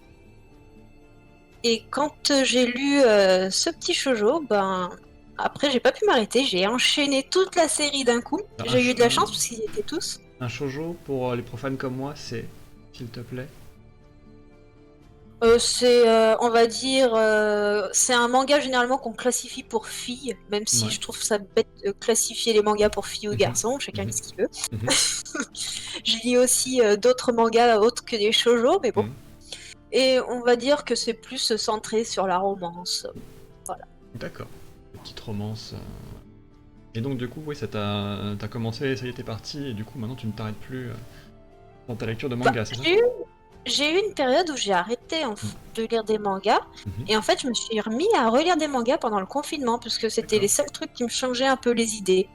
[SPEAKER 2] Et quand j'ai lu ce petit shoujo, ben après j'ai pas pu m'arrêter, j'ai enchaîné toute la série d'un coup.
[SPEAKER 1] Un
[SPEAKER 2] J'ai eu de la chance
[SPEAKER 1] un-
[SPEAKER 2] parce qu'ils étaient tous.
[SPEAKER 1] Un shoujo pour les profanes comme moi, c'est, s'il te plaît.
[SPEAKER 2] C'est, on va dire, c'est un manga généralement qu'on classifie pour filles, même si
[SPEAKER 1] Ouais.
[SPEAKER 2] je trouve ça bête de classifier les mangas pour filles ou
[SPEAKER 1] Mhm.
[SPEAKER 2] garçons, chacun
[SPEAKER 1] Mhm.
[SPEAKER 2] lit ce qu'il veut.
[SPEAKER 1] Mhm.
[SPEAKER 2] Je lis aussi d'autres mangas autres que des shoujo, mais bon.
[SPEAKER 1] Mhm.
[SPEAKER 2] Et on va dire que c'est plus centré sur la romance. Voilà.
[SPEAKER 1] D'accord. Petite romance. Et donc du coup, oui, t'as commencé, ça y est, t'es parti, et du coup maintenant tu ne t'arrêtes plus dans ta lecture de manga,
[SPEAKER 2] Bah,
[SPEAKER 1] c'est ça?
[SPEAKER 2] j'ai eu une période où j'ai arrêté de lire des mangas,
[SPEAKER 1] Mhm.
[SPEAKER 2] et en fait je me suis remis à relire des mangas pendant le confinement, parce que c'était
[SPEAKER 1] D'accord.
[SPEAKER 2] les seuls trucs qui me changeaient un peu les idées.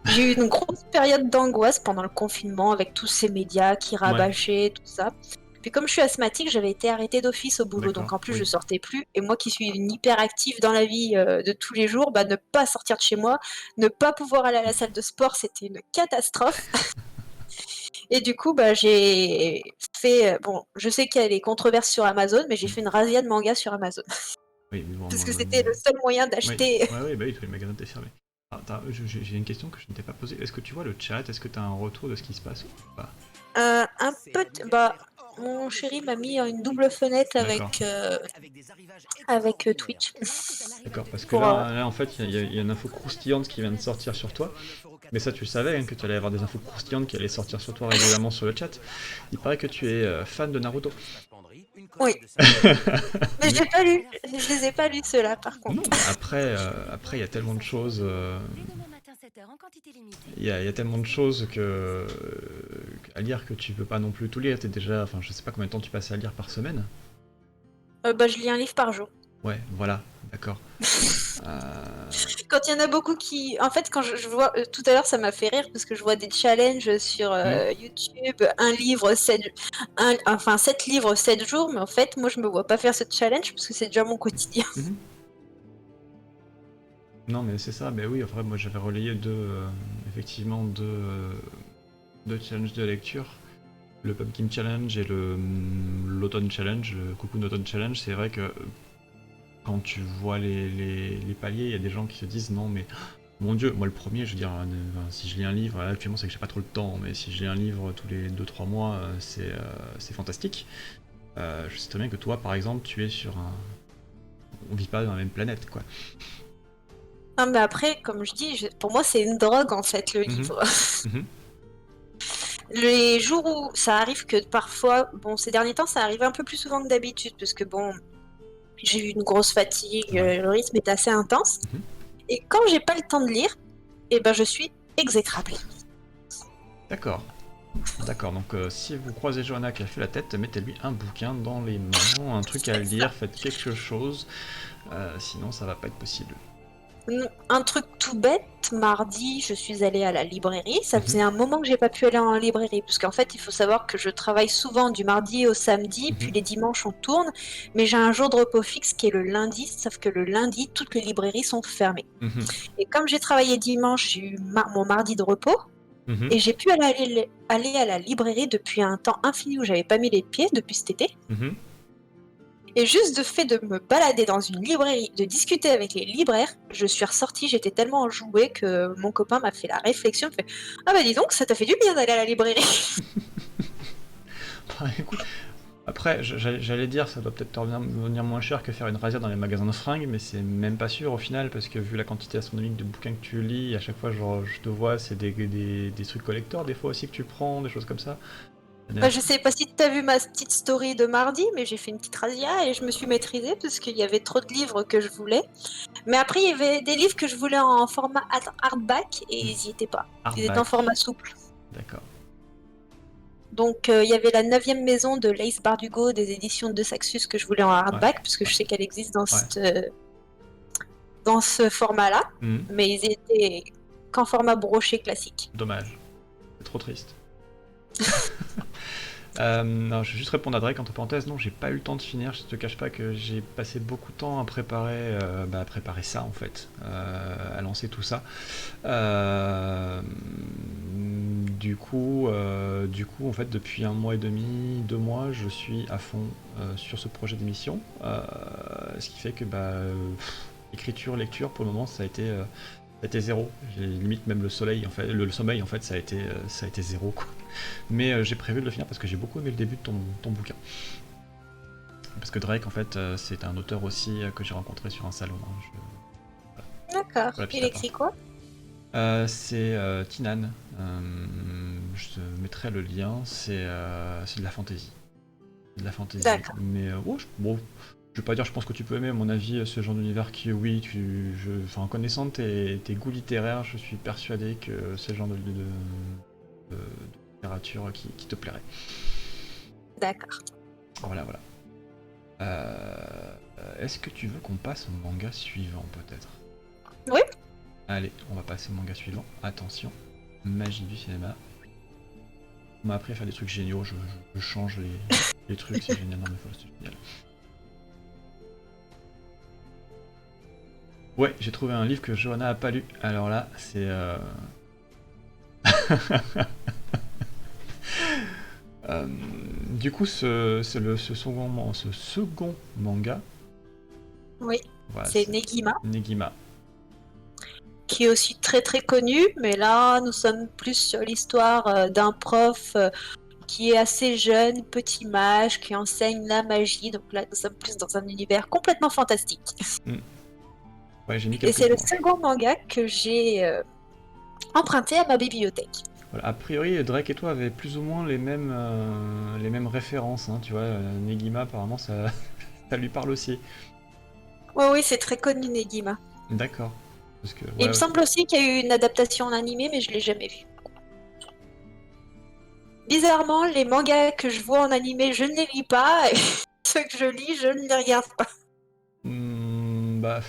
[SPEAKER 2] J'ai eu une grosse période d'angoisse pendant le confinement avec tous ces médias qui rabâchaient, tout ça. Puis comme je suis asthmatique, j'avais été arrêtée d'office au boulot,
[SPEAKER 1] D'accord,
[SPEAKER 2] donc en plus
[SPEAKER 1] oui.
[SPEAKER 2] je sortais plus. Et moi qui suis une hyperactive dans la vie de tous les jours, bah, ne pas sortir de chez moi, ne pas pouvoir aller à la salle de sport, c'était une catastrophe. Et du coup, bah, j'ai fait... bon, je sais qu'il y a des controverses sur Amazon, mais j'ai fait une razzia de manga sur Amazon.
[SPEAKER 1] Oui, mais bon,
[SPEAKER 2] Parce que c'était le seul moyen
[SPEAKER 1] oui,
[SPEAKER 2] d'acheter...
[SPEAKER 1] ouais, bah oui, tous les magasins étaient fermés. Ah, j'ai une question que je ne t'ai pas posée. Est-ce que tu vois le chat? Est-ce que tu as un retour de ce qui se passe ou pas?
[SPEAKER 2] un peu... Bah, mon chéri m'a mis une double fenêtre
[SPEAKER 1] D'accord.
[SPEAKER 2] avec Twitch.
[SPEAKER 1] D'accord, parce que
[SPEAKER 2] Pour,
[SPEAKER 1] là, en fait, il y a une info croustillante qui vient de sortir sur toi. Mais ça, tu le savais, hein, que tu allais avoir des infos croustillantes qui allaient sortir sur toi régulièrement sur le chat. Il paraît que tu es fan de Naruto.
[SPEAKER 2] Oui. Mais je l'ai pas lu. Je les ai pas lus ceux-là, par contre.
[SPEAKER 1] Non, après, il y a tellement de choses.
[SPEAKER 3] newsletter en quantité limitée.
[SPEAKER 1] Il y a tellement de choses à lire que tu peux pas non plus tout lire. T'es déjà, enfin, je sais pas combien de temps tu passes à lire par semaine.
[SPEAKER 2] Je lis un livre par jour.
[SPEAKER 1] Ouais, voilà, d'accord.
[SPEAKER 2] Quand il y en a beaucoup qui... En fait, quand je vois... tout à l'heure, ça m'a fait rire parce que je vois des challenges sur YouTube, un livre, 7 livres, 7 jours, mais en fait, moi, je me vois pas faire ce challenge parce que c'est déjà mon quotidien.
[SPEAKER 1] Mhm. Non, mais c'est ça, mais oui, enfin, moi j'avais relayé effectivement deux challenges de lecture. Le Pumpkin Challenge et l'Automne Challenge, le Cocoon Autumn Challenge. C'est vrai que quand tu vois les paliers, il y a des gens qui se disent non, mais mon dieu, moi le premier, je veux dire, si je lis un livre, là, actuellement c'est que j'ai pas trop le temps, mais si je lis un livre tous les 2-3 mois, c'est fantastique. Je sais très bien que toi, par exemple, tu es sur un. On vit pas dans la même planète, quoi.
[SPEAKER 2] Non, mais après, comme je dis, pour moi, c'est une drogue, en fait, le livre.
[SPEAKER 1] Mhm.
[SPEAKER 2] Les jours où ça arrive que parfois, bon, ces derniers temps, ça arrive un peu plus souvent que d'habitude, parce que bon, j'ai eu une grosse fatigue,
[SPEAKER 1] Ouais.
[SPEAKER 2] le rythme est assez intense.
[SPEAKER 1] Mhm.
[SPEAKER 2] Et quand j'ai pas le temps de lire, eh ben je suis exécrable.
[SPEAKER 1] D'accord. D'accord, donc si vous croisez Johanna qui a fait la tête, mettez-lui un bouquin dans les mains, un truc à lire, faites quelque chose, sinon ça va pas être possible.
[SPEAKER 2] Un truc tout bête, mardi, je suis allée à la librairie. Ça
[SPEAKER 1] Mhm.
[SPEAKER 2] faisait un moment que j'ai pas pu aller en librairie, parce qu'en fait, il faut savoir que je travaille souvent du mardi au samedi, puis les dimanches on tourne, mais j'ai un jour de repos fixe qui est le lundi, sauf que le lundi, toutes les librairies sont fermées.
[SPEAKER 1] Mhm.
[SPEAKER 2] Et comme j'ai travaillé dimanche, j'ai eu mon mardi de repos,
[SPEAKER 1] Mhm.
[SPEAKER 2] et j'ai pu aller à la librairie depuis un temps infini où j'avais pas mis les pieds, depuis cet été.
[SPEAKER 1] Mhm.
[SPEAKER 2] Et juste de fait de me balader dans une librairie, de discuter avec les libraires, je suis ressortie, j'étais tellement enjouée que mon copain m'a fait la réflexion, il fait « Ah bah dis donc, ça t'a fait du bien d'aller à la librairie !»
[SPEAKER 1] Bah, écoute, après, j'allais dire, ça doit peut-être te venir moins cher que faire une razzia dans les magasins de fringues, mais c'est même pas sûr au final, parce que vu la quantité astronomique de bouquins que tu lis, à chaque fois je te vois, c'est des trucs collector des fois aussi que tu prends, des choses comme ça.
[SPEAKER 2] Je sais pas si t'as vu ma petite story de mardi, mais j'ai fait une petite razzia et je me suis maîtrisée parce qu'il y avait trop de livres que je voulais. Mais après, il y avait des livres que je voulais en format hardback et ils y étaient pas. Ils étaient en
[SPEAKER 1] Hardback.
[SPEAKER 2] format souple.
[SPEAKER 1] D'accord.
[SPEAKER 2] Donc il y avait la 9e maison de Laïs Bardugo des éditions de Saxus que je voulais en hardback,
[SPEAKER 1] Ouais.
[SPEAKER 2] parce que je sais qu'elle existe dans,
[SPEAKER 1] Ouais.
[SPEAKER 2] dans ce format-là,
[SPEAKER 1] Mhm.
[SPEAKER 2] mais ils étaient qu'en format broché classique.
[SPEAKER 1] Dommage. C'est trop triste. Non, je vais juste répondre à Drake entre parenthèses. Non, j'ai pas eu le temps de finir. Je te cache pas que j'ai passé beaucoup de temps à préparer ça en fait, à lancer tout ça. Du coup, en fait, depuis 1 mois et demi, 2 mois, je suis à fond sur ce projet d'émission. Ce qui fait que écriture, lecture, pour le moment, ça a été zéro. J'ai limite même le sommeil en fait, ça a été zéro quoi. Mais j'ai prévu de le finir parce que j'ai beaucoup aimé le début de ton bouquin. Parce que Drake en fait c'est un auteur aussi que j'ai rencontré sur un salon.
[SPEAKER 2] D'accord.
[SPEAKER 1] Voilà,
[SPEAKER 2] Il écrit quoi?
[SPEAKER 1] C'est Tinan. Je te mettrai le lien. C'est de la fantasy. De la fantasy.
[SPEAKER 2] D'accord.
[SPEAKER 1] Mais bon, je vais pas dire, je pense que tu peux aimer, à mon avis, ce genre d'univers qui, oui, en connaissant tes goûts littéraires, je suis persuadé que c'est le genre de littérature qui te plairait.
[SPEAKER 2] D'accord.
[SPEAKER 1] Voilà. Est-ce que tu veux qu'on passe au manga suivant, peut-être?
[SPEAKER 2] Oui.
[SPEAKER 1] Allez, on va passer au manga suivant. Attention, magie du cinéma. On m'a appris à faire des trucs géniaux, je change les trucs, c'est génial. Non mais voilà, c'est génial. Ouais, j'ai trouvé un livre que Johanna a pas lu. Alors là, c'est... du coup, ce second manga...
[SPEAKER 2] Oui,
[SPEAKER 1] Voilà,
[SPEAKER 2] c'est Negima,
[SPEAKER 1] Negima.
[SPEAKER 2] qui est aussi très très connu, mais là, nous sommes plus sur l'histoire d'un prof qui est assez jeune, petit mage, qui enseigne la magie. Donc là, nous sommes plus dans un univers complètement fantastique.
[SPEAKER 1] Ouais, j'ai mis
[SPEAKER 2] Et
[SPEAKER 1] quelques
[SPEAKER 2] c'est le
[SPEAKER 1] points.
[SPEAKER 2] second manga que j'ai emprunté à ma bibliothèque.
[SPEAKER 1] Voilà, a priori, Drake et toi avaient plus ou moins les mêmes références, hein, tu vois. Negima, apparemment, ça lui parle aussi.
[SPEAKER 2] Oui, c'est très connu, Negima.
[SPEAKER 1] D'accord. Parce que,
[SPEAKER 2] Et il
[SPEAKER 1] ouais,
[SPEAKER 2] me semble aussi qu'il y a eu une adaptation en animé, mais je l'ai jamais vue. Bizarrement, les mangas que je vois en animé, je ne les lis pas, et ceux que je lis, je ne les regarde pas.
[SPEAKER 1] bah,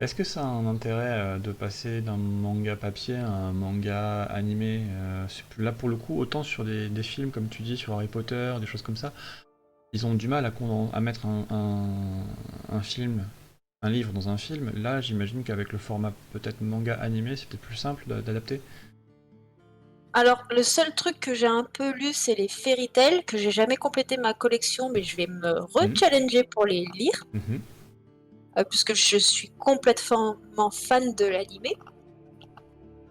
[SPEAKER 1] est-ce que ça a un intérêt de passer d'un manga papier à un manga animé là pour le coup, autant sur des films comme tu dis, sur Harry Potter, des choses comme ça, ils ont du mal à mettre un film, un livre dans un film. Là, j'imagine qu'avec le format peut-être manga animé, c'est peut-être plus simple d'adapter.
[SPEAKER 2] Alors, le seul truc que j'ai un peu lu, c'est les Fairy Tail, que j'ai jamais complété ma collection, mais je vais me
[SPEAKER 1] Mhm.
[SPEAKER 2] rechallenger pour les lire,
[SPEAKER 1] Mhm.
[SPEAKER 2] puisque je suis complètement fan de l'animé.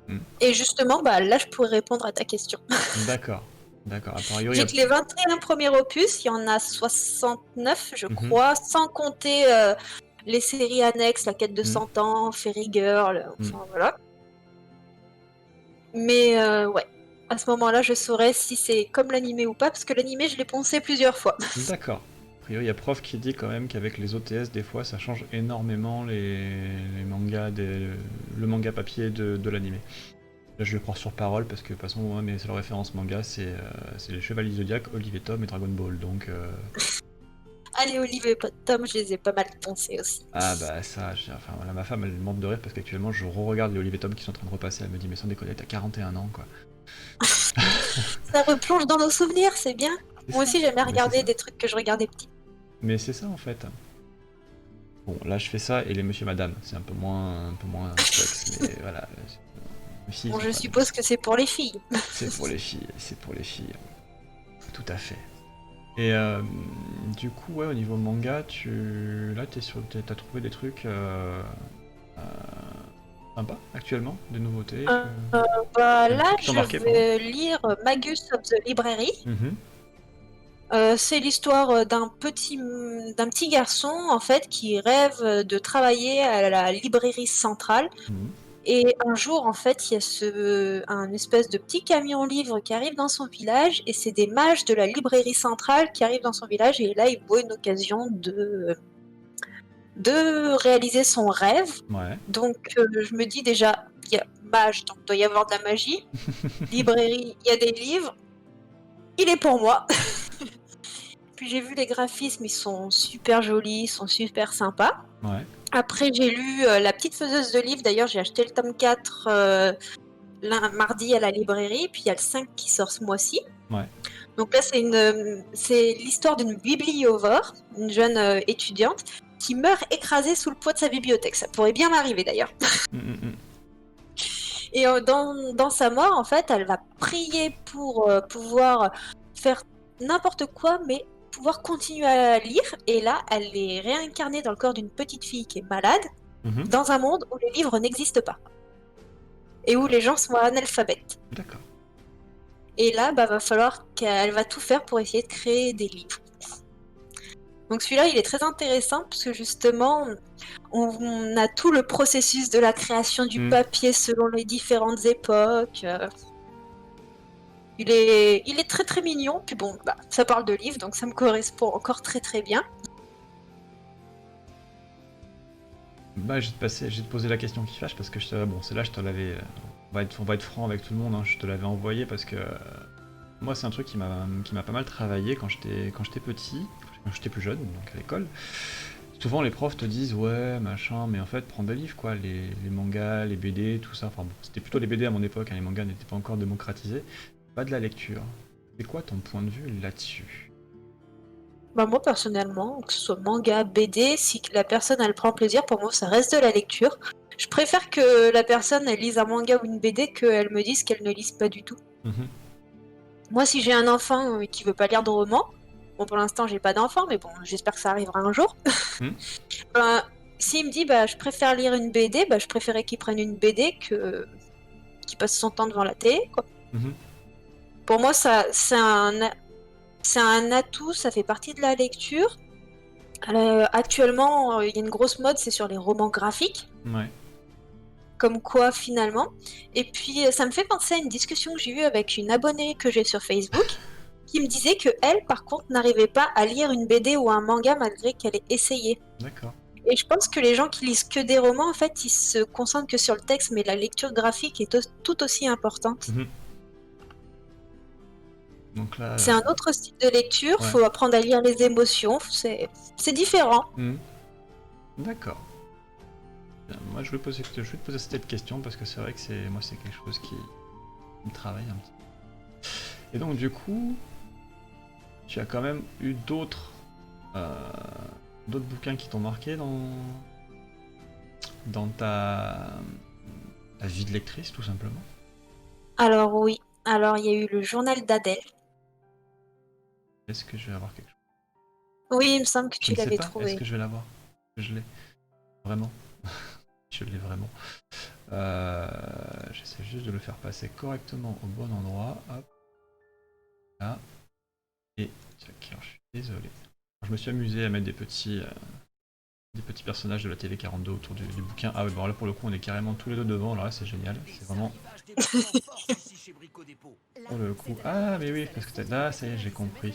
[SPEAKER 1] Mhm.
[SPEAKER 2] Et justement, bah, là, je pourrais répondre à ta question.
[SPEAKER 1] D'accord, d'accord. A priori, il y
[SPEAKER 2] J'ai
[SPEAKER 1] a...
[SPEAKER 2] que les 21 premiers opus, il y en a 69, je
[SPEAKER 1] Mhm.
[SPEAKER 2] crois, sans compter les séries annexes, La Quête de
[SPEAKER 1] Mhm.
[SPEAKER 2] 100 ans, Fairy Girl,
[SPEAKER 1] Mhm.
[SPEAKER 2] enfin voilà. Mais ouais, à ce moment-là, je saurais si c'est comme l'animé ou pas, parce que l'animé, je l'ai poncé plusieurs fois.
[SPEAKER 1] D'accord. A priori, il y a prof qui dit quand même qu'avec les OTS, des fois, ça change énormément les mangas, le manga papier de l'animé. Là, je le prends sur parole parce que, de toute façon, moi, mes seules références manga, c'est les Chevaliers du Zodiac, Olive et Tom et Dragon Ball. Donc,
[SPEAKER 2] Allez, Olive et Tom, je les ai pas mal poncés aussi.
[SPEAKER 1] ah bah ça, enfin, voilà, ma femme, elle monte de rire parce qu'actuellement, je re-regarde les Olive et Tom qui sont en train de repasser. Elle me dit, mais sans déconner, t'as 41 ans, quoi.
[SPEAKER 2] Ça replonge dans nos souvenirs, c'est bien.
[SPEAKER 1] C'est
[SPEAKER 2] Moi
[SPEAKER 1] ça,
[SPEAKER 2] aussi, j'aimais
[SPEAKER 1] mais c'est
[SPEAKER 2] regarder
[SPEAKER 1] ça.
[SPEAKER 2] des trucs que je regardais petit.
[SPEAKER 1] Mais c'est ça, en fait. Bon, là, je fais ça et les Monsieur Madame, c'est un peu moins sexe, mais voilà. Les filles
[SPEAKER 2] Bon,
[SPEAKER 1] sont
[SPEAKER 2] je
[SPEAKER 1] pas...
[SPEAKER 2] suppose que c'est pour les filles.
[SPEAKER 1] C'est pour les filles, c'est pour les filles. Tout à fait. Et du coup, ouais, au niveau manga, là, t'as trouvé des trucs euh, sympas actuellement, des nouveautés
[SPEAKER 2] Euh, bah,
[SPEAKER 1] des
[SPEAKER 2] là,
[SPEAKER 1] trucs qui t'ont
[SPEAKER 2] je
[SPEAKER 1] marqué, pardon.
[SPEAKER 2] vais lire Magus of the Library.
[SPEAKER 1] Mhm.
[SPEAKER 2] C'est l'histoire d'un petit garçon en fait qui rêve de travailler à la librairie centrale.
[SPEAKER 1] Mhm.
[SPEAKER 2] Et un jour, en fait, il y a un espèce de petit camion livre qui arrive dans son village, et c'est des mages de la librairie centrale qui arrivent dans son village, et là, il voit une occasion de réaliser son rêve.
[SPEAKER 1] Ouais.
[SPEAKER 2] Donc, je me dis déjà, il y a mage, donc il doit y avoir de la magie. Librairie, il y a des livres. Il est pour moi. Puis j'ai vu les graphismes, ils sont super jolis, ils sont super sympas.
[SPEAKER 1] Ouais.
[SPEAKER 2] Après, j'ai lu La Petite Faiseuse de Livres. D'ailleurs, j'ai acheté le tome 4 mardi à la librairie. Puis il y a le 5 qui sort ce mois-ci.
[SPEAKER 1] Ouais.
[SPEAKER 2] Donc là, c'est l'histoire d'une bibliovore, une jeune étudiante, qui meurt écrasée sous le poids de sa bibliothèque. Ça pourrait bien m'arriver d'ailleurs.
[SPEAKER 1] Mhm.
[SPEAKER 2] Et dans sa mort, en fait, elle va prier pour pouvoir faire n'importe quoi, mais pouvoir continuer à lire. Et là, elle est réincarnée dans le corps d'une petite fille qui est malade,
[SPEAKER 1] Mhm.
[SPEAKER 2] dans un monde où les livres n'existent pas. Et où les gens sont analphabètes.
[SPEAKER 1] D'accord.
[SPEAKER 2] Et là, bah, va falloir qu'elle va tout faire pour essayer de créer des livres. Donc celui-là, il est très intéressant parce que justement, on a tout le processus de la création du
[SPEAKER 1] Mhm.
[SPEAKER 2] papier selon les différentes époques. Il est très très mignon. Puis bon, bah, ça parle de livres, donc ça me correspond encore très très bien.
[SPEAKER 1] Bah, je vais te poser la question qui fâche parce que bon, celle-là, je te l'avais. On va être franc avec tout le monde, hein, je te l'avais envoyé parce que moi, c'est un truc qui m'a pas mal travaillé quand j'étais petit, quand j'étais plus jeune, donc à l'école. Souvent, les profs te disent, ouais, machin, mais en fait, prends des livres, quoi, les mangas, les BD, tout ça. Enfin bon, c'était plutôt les BD à mon époque, hein, les mangas n'étaient pas encore démocratisés. Pas de la lecture. C'est quoi ton point de vue là-dessus?
[SPEAKER 2] Bah, moi personnellement, que ce soit manga, BD, si la personne elle prend plaisir, pour moi ça reste de la lecture. Je préfère que la personne elle lise un manga ou une BD qu'elle me dise qu'elle ne lise pas du tout.
[SPEAKER 1] Mhm.
[SPEAKER 2] Moi, si j'ai un enfant qui veut pas lire de romans, bon pour l'instant j'ai pas d'enfant, mais bon j'espère que ça arrivera un jour.
[SPEAKER 1] Mhm.
[SPEAKER 2] Ben, s'il me dit bah je préfère lire une BD, bah je préférais qu'il prenne une BD que qu'il passe son temps devant la télé, quoi.
[SPEAKER 1] Mhm.
[SPEAKER 2] Pour moi ça c'est un atout, ça fait partie de la lecture. Actuellement, il y a une grosse mode, c'est sur les romans graphiques,
[SPEAKER 1] Ouais.
[SPEAKER 2] comme quoi finalement. Et puis, ça me fait penser à une discussion que j'ai eue avec une abonnée que j'ai sur Facebook, qui me disait que elle, par contre, n'arrivait pas à lire une BD ou un manga malgré qu'elle ait essayé.
[SPEAKER 1] D'accord.
[SPEAKER 2] Et je pense que les gens qui lisent que des romans, en fait, ils se concentrent que sur le texte, mais la lecture graphique est tout aussi importante.
[SPEAKER 1] Mhm. Donc là,
[SPEAKER 2] C'est un autre style de lecture,
[SPEAKER 1] ouais.
[SPEAKER 2] faut apprendre à lire les émotions, c'est différent.
[SPEAKER 1] D'accord. Bien, moi, je vais te poser cette question parce que c'est vrai que c'est quelque chose qui me travaille un petit peu. Et donc, du coup, tu as quand même eu d'autres bouquins qui t'ont marqué dans ta vie de lectrice, tout simplement.
[SPEAKER 2] Alors oui, alors il y a eu le journal d'Adèle.
[SPEAKER 1] Est-ce que je vais avoir quelque chose?
[SPEAKER 2] Oui, il me semble que
[SPEAKER 1] Je
[SPEAKER 2] tu
[SPEAKER 1] ne sais
[SPEAKER 2] l'avais
[SPEAKER 1] pas. Est-ce
[SPEAKER 2] trouvé.
[SPEAKER 1] que je vais l'avoir? Je l'ai. Vraiment. Je l'ai vraiment. J'essaie juste de le faire passer correctement au bon endroit. Hop. Là. Et alors, je suis désolé. Je me suis amusé à mettre des petits personnages de la TV42 autour du bouquin. Ah ouais, bon là pour le coup on est carrément tous les deux devant, alors là c'est génial. C'est vraiment pour le coup. Ah mais oui, parce que là ça y est, j'ai compris.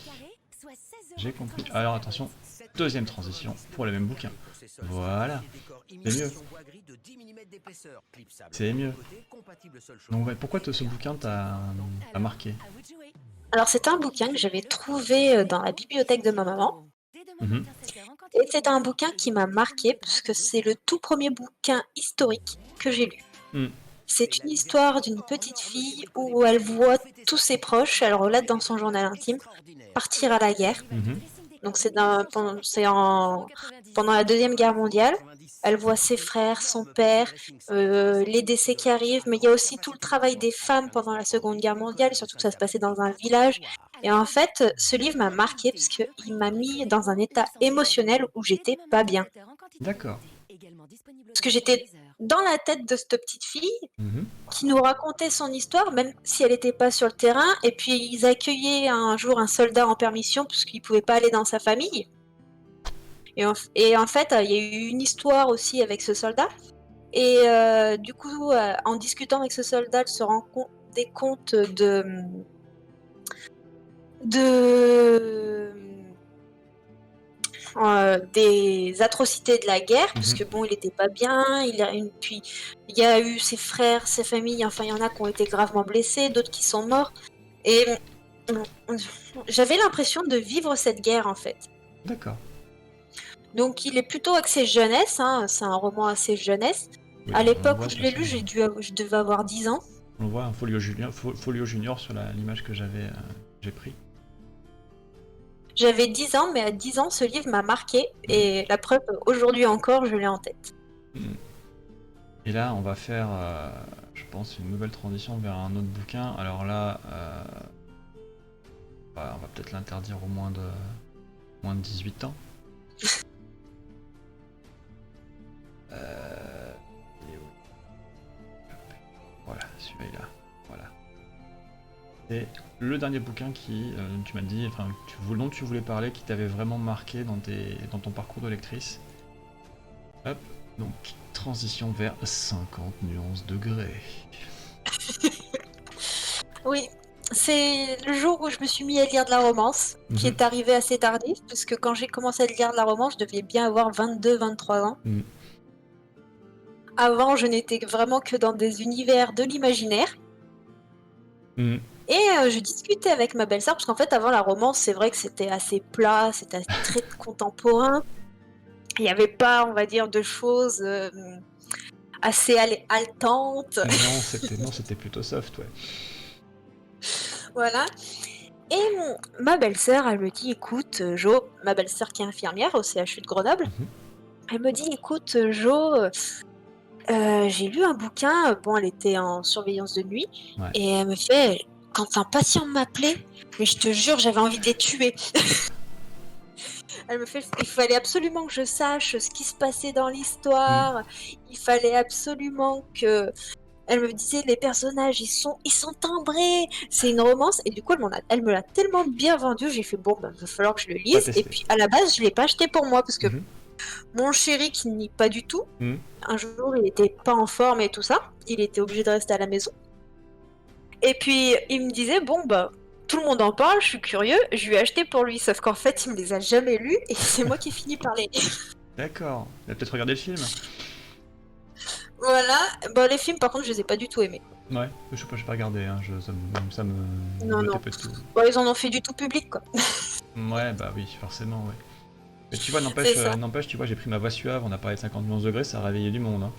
[SPEAKER 1] J'ai compris. Alors attention, deuxième transition pour les mêmes bouquins. Voilà. C'est mieux. C'est mieux. Donc ouais, pourquoi ce bouquin t'a marqué?
[SPEAKER 2] Alors c'est un bouquin que j'avais trouvé dans la bibliothèque de ma maman.
[SPEAKER 1] Mhm.
[SPEAKER 2] Et c'est un bouquin qui m'a marqué puisque c'est le tout premier bouquin historique que j'ai lu.
[SPEAKER 1] Mm.
[SPEAKER 2] C'est une histoire d'une petite fille où elle voit tous ses proches, elle relate dans son journal intime, partir à la guerre.
[SPEAKER 1] Mhm.
[SPEAKER 2] Donc pendant la Deuxième Guerre mondiale. Elle voit ses frères, son père, les décès qui arrivent, mais il y a aussi tout le travail des femmes pendant la Seconde Guerre mondiale, surtout que ça se passait dans un village. Et en fait, ce livre m'a marqué parce qu'il m'a mis dans un état émotionnel où j'étais pas bien.
[SPEAKER 1] D'accord.
[SPEAKER 2] Parce que j'étais dans la tête de cette petite fille
[SPEAKER 1] Mhm.
[SPEAKER 2] qui nous racontait son histoire, même si elle n'était pas sur le terrain. Et puis ils accueillaient un jour un soldat en permission puisqu'il ne pouvait pas aller dans sa famille. Et en fait, il y a eu une histoire aussi avec ce soldat. Et du coup, en discutant avec ce soldat, elle se rend compte des atrocités de la guerre, parce que bon, il était pas bien. Puis il y a eu ses frères, ses familles. Enfin, il y en a qui ont été gravement blessés, d'autres qui sont morts. Et j'avais l'impression de vivre cette guerre en fait.
[SPEAKER 1] D'accord.
[SPEAKER 2] Donc il est plutôt axé jeunesse, hein, c'est un roman assez jeunesse.
[SPEAKER 1] Oui,
[SPEAKER 2] À
[SPEAKER 1] on
[SPEAKER 2] l'époque
[SPEAKER 1] voit
[SPEAKER 2] où
[SPEAKER 1] de
[SPEAKER 2] je
[SPEAKER 1] toute
[SPEAKER 2] l'ai
[SPEAKER 1] façon.
[SPEAKER 2] lu, je devais avoir 10 ans.
[SPEAKER 1] On voit un folio junior sur l'image que j'ai pris.
[SPEAKER 2] J'avais 10 ans, mais à 10 ans, ce livre m'a marqué. Et la preuve, aujourd'hui encore, je l'ai en tête.
[SPEAKER 1] Et là, on va faire, je pense, une nouvelle transition vers un autre bouquin. Alors là, on va peut-être l'interdire au moins de 18 ans. Voilà, celui-là. Voilà. C'est le dernier bouquin qui, tu m'as dit, enfin, dont tu voulais parler, qui t'avait vraiment marqué dans ton parcours de lectrice. Hop, donc transition vers 50 nuances de gré.
[SPEAKER 2] Oui, c'est le jour où je me suis mis à lire de la romance, qui est arrivé assez tardif, parce que quand j'ai commencé à lire de la romance, je devais bien avoir 22-23 ans. Avant, je n'étais vraiment que dans des univers de l'imaginaire. Et je discutais avec ma belle-sœur, parce qu'en fait, avant la romance, c'est vrai que c'était assez plat, c'était très contemporain. Il n'y avait pas, on va dire, de choses assez haletantes.
[SPEAKER 1] Non, c'était plutôt soft, ouais.
[SPEAKER 2] Voilà. Et ma belle-sœur, elle me dit, écoute, Jo, ma belle-sœur qui est infirmière au CHU de Grenoble, elle me dit, écoute, Jo, j'ai lu un bouquin, bon, elle était en surveillance de nuit, et elle me fait, quand un patient m'appelait, mais je te jure, j'avais envie de les tuer. Elle me fait, il fallait absolument que je sache ce qui se passait dans l'histoire, il fallait absolument que... Elle me disait, les personnages, ils sont timbrés, c'est une romance, et du coup, elle me l'a tellement bien vendu, j'ai fait, bon, il va falloir que je le lise, et puis à la base, je l'ai pas acheté pour moi, parce que mon chéri, qui n'y pas du tout, un jour, il était pas en forme et tout ça, il était obligé de rester à la maison, et puis, il me disait, bon, tout le monde en parle, je suis curieux, je lui ai acheté pour lui, sauf qu'en fait, il me les a jamais lus, et c'est moi qui ai fini par les lire.
[SPEAKER 1] D'accord. Tu as peut-être regardé le film?
[SPEAKER 2] Voilà. Bon, les films, par contre, je les ai pas du tout aimés.
[SPEAKER 1] Ouais, je sais pas, j'ai pas regardé, hein. Ça me
[SPEAKER 2] Non,
[SPEAKER 1] bottait
[SPEAKER 2] non.
[SPEAKER 1] pas du tout.
[SPEAKER 2] Bon, ils en ont fait du tout public, quoi.
[SPEAKER 1] Ouais, bah oui, forcément, ouais. Mais tu vois,
[SPEAKER 2] C'est ça.
[SPEAKER 1] n'empêche, tu vois, j'ai pris ma voix suave, on a parlé de 50 millions de degrés, ça a réveillé du monde, hein.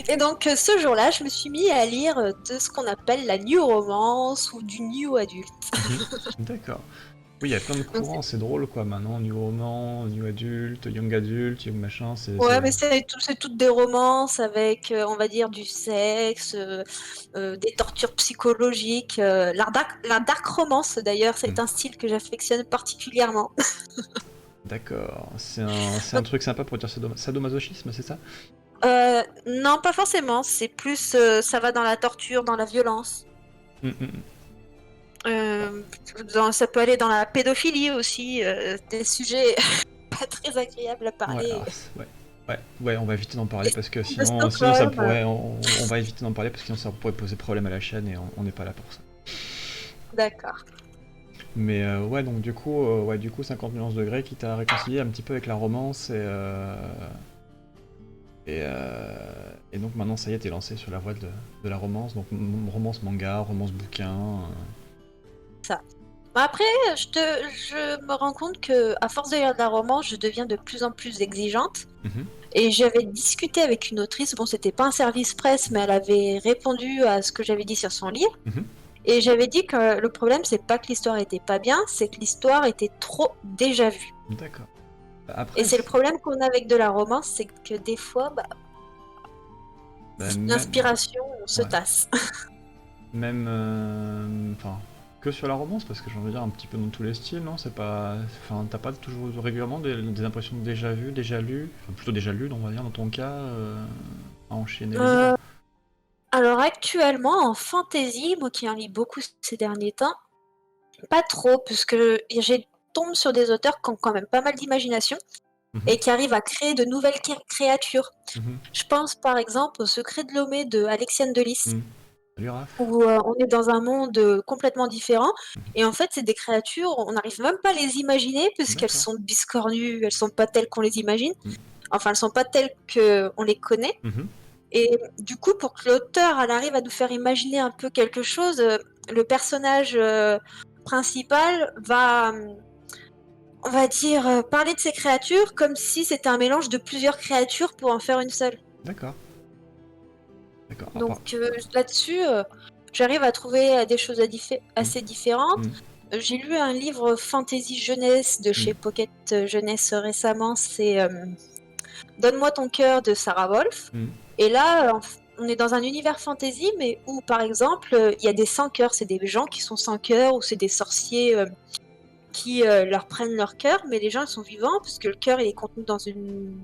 [SPEAKER 2] Et donc, ce jour-là, je me suis mis à lire de ce qu'on appelle la new romance ou du new adulte.
[SPEAKER 1] Mhm. D'accord. Oui, il y a plein de
[SPEAKER 2] Donc,
[SPEAKER 1] courants, c'est drôle, quoi, maintenant, new roman, new adulte, young machin,
[SPEAKER 2] ouais, mais c'est toutes des romances avec, on va dire, du sexe, des tortures psychologiques. La dark romance, d'ailleurs,
[SPEAKER 1] Hmm.
[SPEAKER 2] c'est un style que j'affectionne particulièrement.
[SPEAKER 1] D'accord, c'est un
[SPEAKER 2] Donc,
[SPEAKER 1] truc sympa pour dire sadomasochisme, c'est ça?
[SPEAKER 2] non, pas forcément. C'est plus, ça va dans la torture, dans la violence.
[SPEAKER 1] Hmm, hmm, hmm.
[SPEAKER 2] Euh, Ça peut aller dans la pédophilie aussi, des sujets pas très agréables à
[SPEAKER 1] Ouais,
[SPEAKER 2] parler.
[SPEAKER 1] ouais, ouais, on va éviter d'en parler
[SPEAKER 2] Les
[SPEAKER 1] parce que
[SPEAKER 2] de
[SPEAKER 1] sinon ça
[SPEAKER 2] Stockholm,
[SPEAKER 1] pourrait, on va éviter d'en parler parce que sinon ça pourrait poser problème à la chaîne et on n'est pas là pour ça.
[SPEAKER 2] d'accord.
[SPEAKER 1] Mais ouais, donc du coup 50 nuances degrés qui t'a réconcilié un petit peu avec la romance et donc maintenant ça y est, t'es lancé sur la voie de la romance, donc romance manga, romance bouquin.
[SPEAKER 2] Ça. Bah, après, je me rends compte que à force de lire de la romance, je deviens de plus en plus exigeante.
[SPEAKER 1] Mhm,
[SPEAKER 2] Et j'avais discuté avec une autrice, bon, c'était pas un service presse, mais elle avait répondu à ce que j'avais dit sur son livre.
[SPEAKER 1] mhm.
[SPEAKER 2] Et j'avais dit que le problème, c'est pas que l'histoire était pas bien, c'est que l'histoire était trop déjà vue.
[SPEAKER 1] D'accord.
[SPEAKER 2] Et
[SPEAKER 1] Après,
[SPEAKER 2] c'est le problème qu'on a avec de la romance, c'est que des fois, bah,
[SPEAKER 1] même,
[SPEAKER 2] l'inspiration, on se
[SPEAKER 1] ouais,
[SPEAKER 2] tasse.
[SPEAKER 1] même, enfin, que sur la romance, parce que j'ai envie de dire un petit peu dans tous les styles, non? C'est pas, enfin, t'as pas toujours régulièrement des impressions de déjà vu, déjà lu, enfin plutôt déjà lu, on va dire dans ton cas, à enchaîner les livres.
[SPEAKER 2] Euh, alors actuellement, en fantasy, moi qui en lis beaucoup ces derniers temps, pas trop, puisque j'ai tombe sur des auteurs qui ont quand même pas mal d'imagination
[SPEAKER 1] Mhm,
[SPEAKER 2] et qui arrivent à créer de nouvelles créatures.
[SPEAKER 1] mhm,
[SPEAKER 2] Je pense par exemple au Secret de Lomé de Alexiane Delis,
[SPEAKER 1] mhm. Salut Raph.
[SPEAKER 2] où on est dans un monde complètement différent.
[SPEAKER 1] Mhm.
[SPEAKER 2] Et en fait, c'est des créatures, on n'arrive même pas à les imaginer, puisqu'elles
[SPEAKER 1] D'accord.
[SPEAKER 2] sont biscornues, elles sont pas telles qu'on les imagine.
[SPEAKER 1] Mhm,
[SPEAKER 2] Enfin, elles sont pas telles qu'on les connaît.
[SPEAKER 1] mhm.
[SPEAKER 2] Et du coup, pour que l'auteur elle arrive à nous faire imaginer un peu quelque chose, le personnage principal va, on va dire, parler de ces créatures comme si c'était un mélange de plusieurs créatures pour en faire une seule.
[SPEAKER 1] D'accord, d'accord. À part.
[SPEAKER 2] Donc là-dessus, j'arrive à trouver des choses
[SPEAKER 1] Mhm,
[SPEAKER 2] assez différentes.
[SPEAKER 1] mhm,
[SPEAKER 2] J'ai lu un livre fantasy jeunesse de chez
[SPEAKER 1] mhm,
[SPEAKER 2] Pocket Jeunesse récemment, c'est Donne-moi ton cœur de Sarah Wolf.
[SPEAKER 1] mhm.
[SPEAKER 2] Et là, on est dans un univers fantasy, mais où par exemple, il y a des sans cœurs, c'est des gens qui sont sans cœur, ou c'est des sorciers qui leur prennent leur cœur, mais les gens ils sont vivants puisque le cœur il est contenu dans une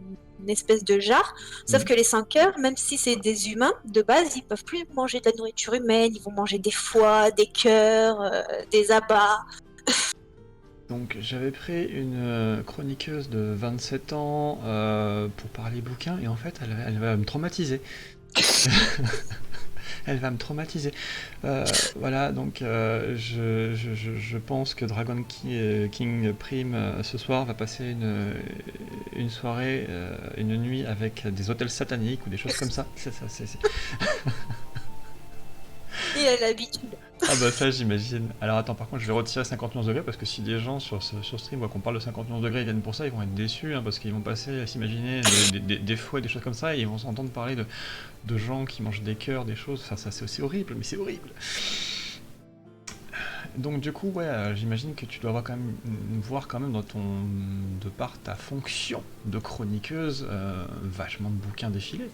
[SPEAKER 2] espèce de jarre. Sauf
[SPEAKER 1] Mhm.
[SPEAKER 2] que les sans cœurs, même si c'est des humains de base, ils peuvent plus manger de la nourriture humaine, ils vont manger des foies, des cœurs, des abats.
[SPEAKER 1] Donc j'avais pris une chroniqueuse de 27 ans pour parler bouquin et en fait elle va me traumatiser. Elle va me traumatiser. Voilà, donc je pense que King Prime ce soir va passer une soirée, une nuit avec des hôtels sataniques ou des choses comme ça. C'est ça,
[SPEAKER 2] Et à l'habitude.
[SPEAKER 1] Ah bah ça j'imagine. Alors attends, par contre je vais retirer 50 nuances degrés parce que si des gens sur stream voient qu'on parle de 50 nuances degrés, ils viennent pour ça, ils vont être déçus hein, parce qu'ils vont passer à s'imaginer des fouets, des choses comme ça et ils vont s'entendre parler de gens qui mangent des cœurs, des choses. Enfin ça c'est aussi horrible, mais c'est horrible. Donc du coup ouais, j'imagine que tu dois avoir quand même, voir quand même dans de par ta fonction de chroniqueuse, vachement de bouquins défilés.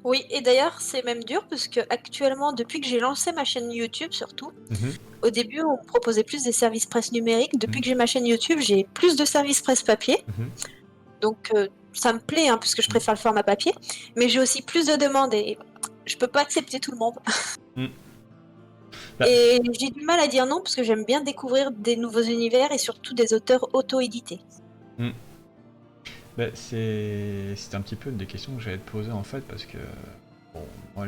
[SPEAKER 2] Oui, et d'ailleurs, c'est même dur parce que actuellement, depuis que j'ai lancé ma chaîne YouTube, surtout,
[SPEAKER 1] Mhm,
[SPEAKER 2] au début, on me proposait plus des services presse numériques. Depuis
[SPEAKER 1] mhm,
[SPEAKER 2] que j'ai ma chaîne YouTube, j'ai plus de services presse papier.
[SPEAKER 1] mhm,
[SPEAKER 2] Donc, ça me plaît, hein, puisque je
[SPEAKER 1] mhm.
[SPEAKER 2] préfère le format papier. Mais j'ai aussi plus de demandes et je peux pas accepter tout le monde.
[SPEAKER 1] Mhm. Bah,
[SPEAKER 2] Et j'ai du mal à dire non, parce que j'aime bien découvrir des nouveaux univers et surtout des auteurs auto-édités.
[SPEAKER 1] mhm. Bah, c'est un petit peu une des questions que j'allais te poser en fait parce que bon, moi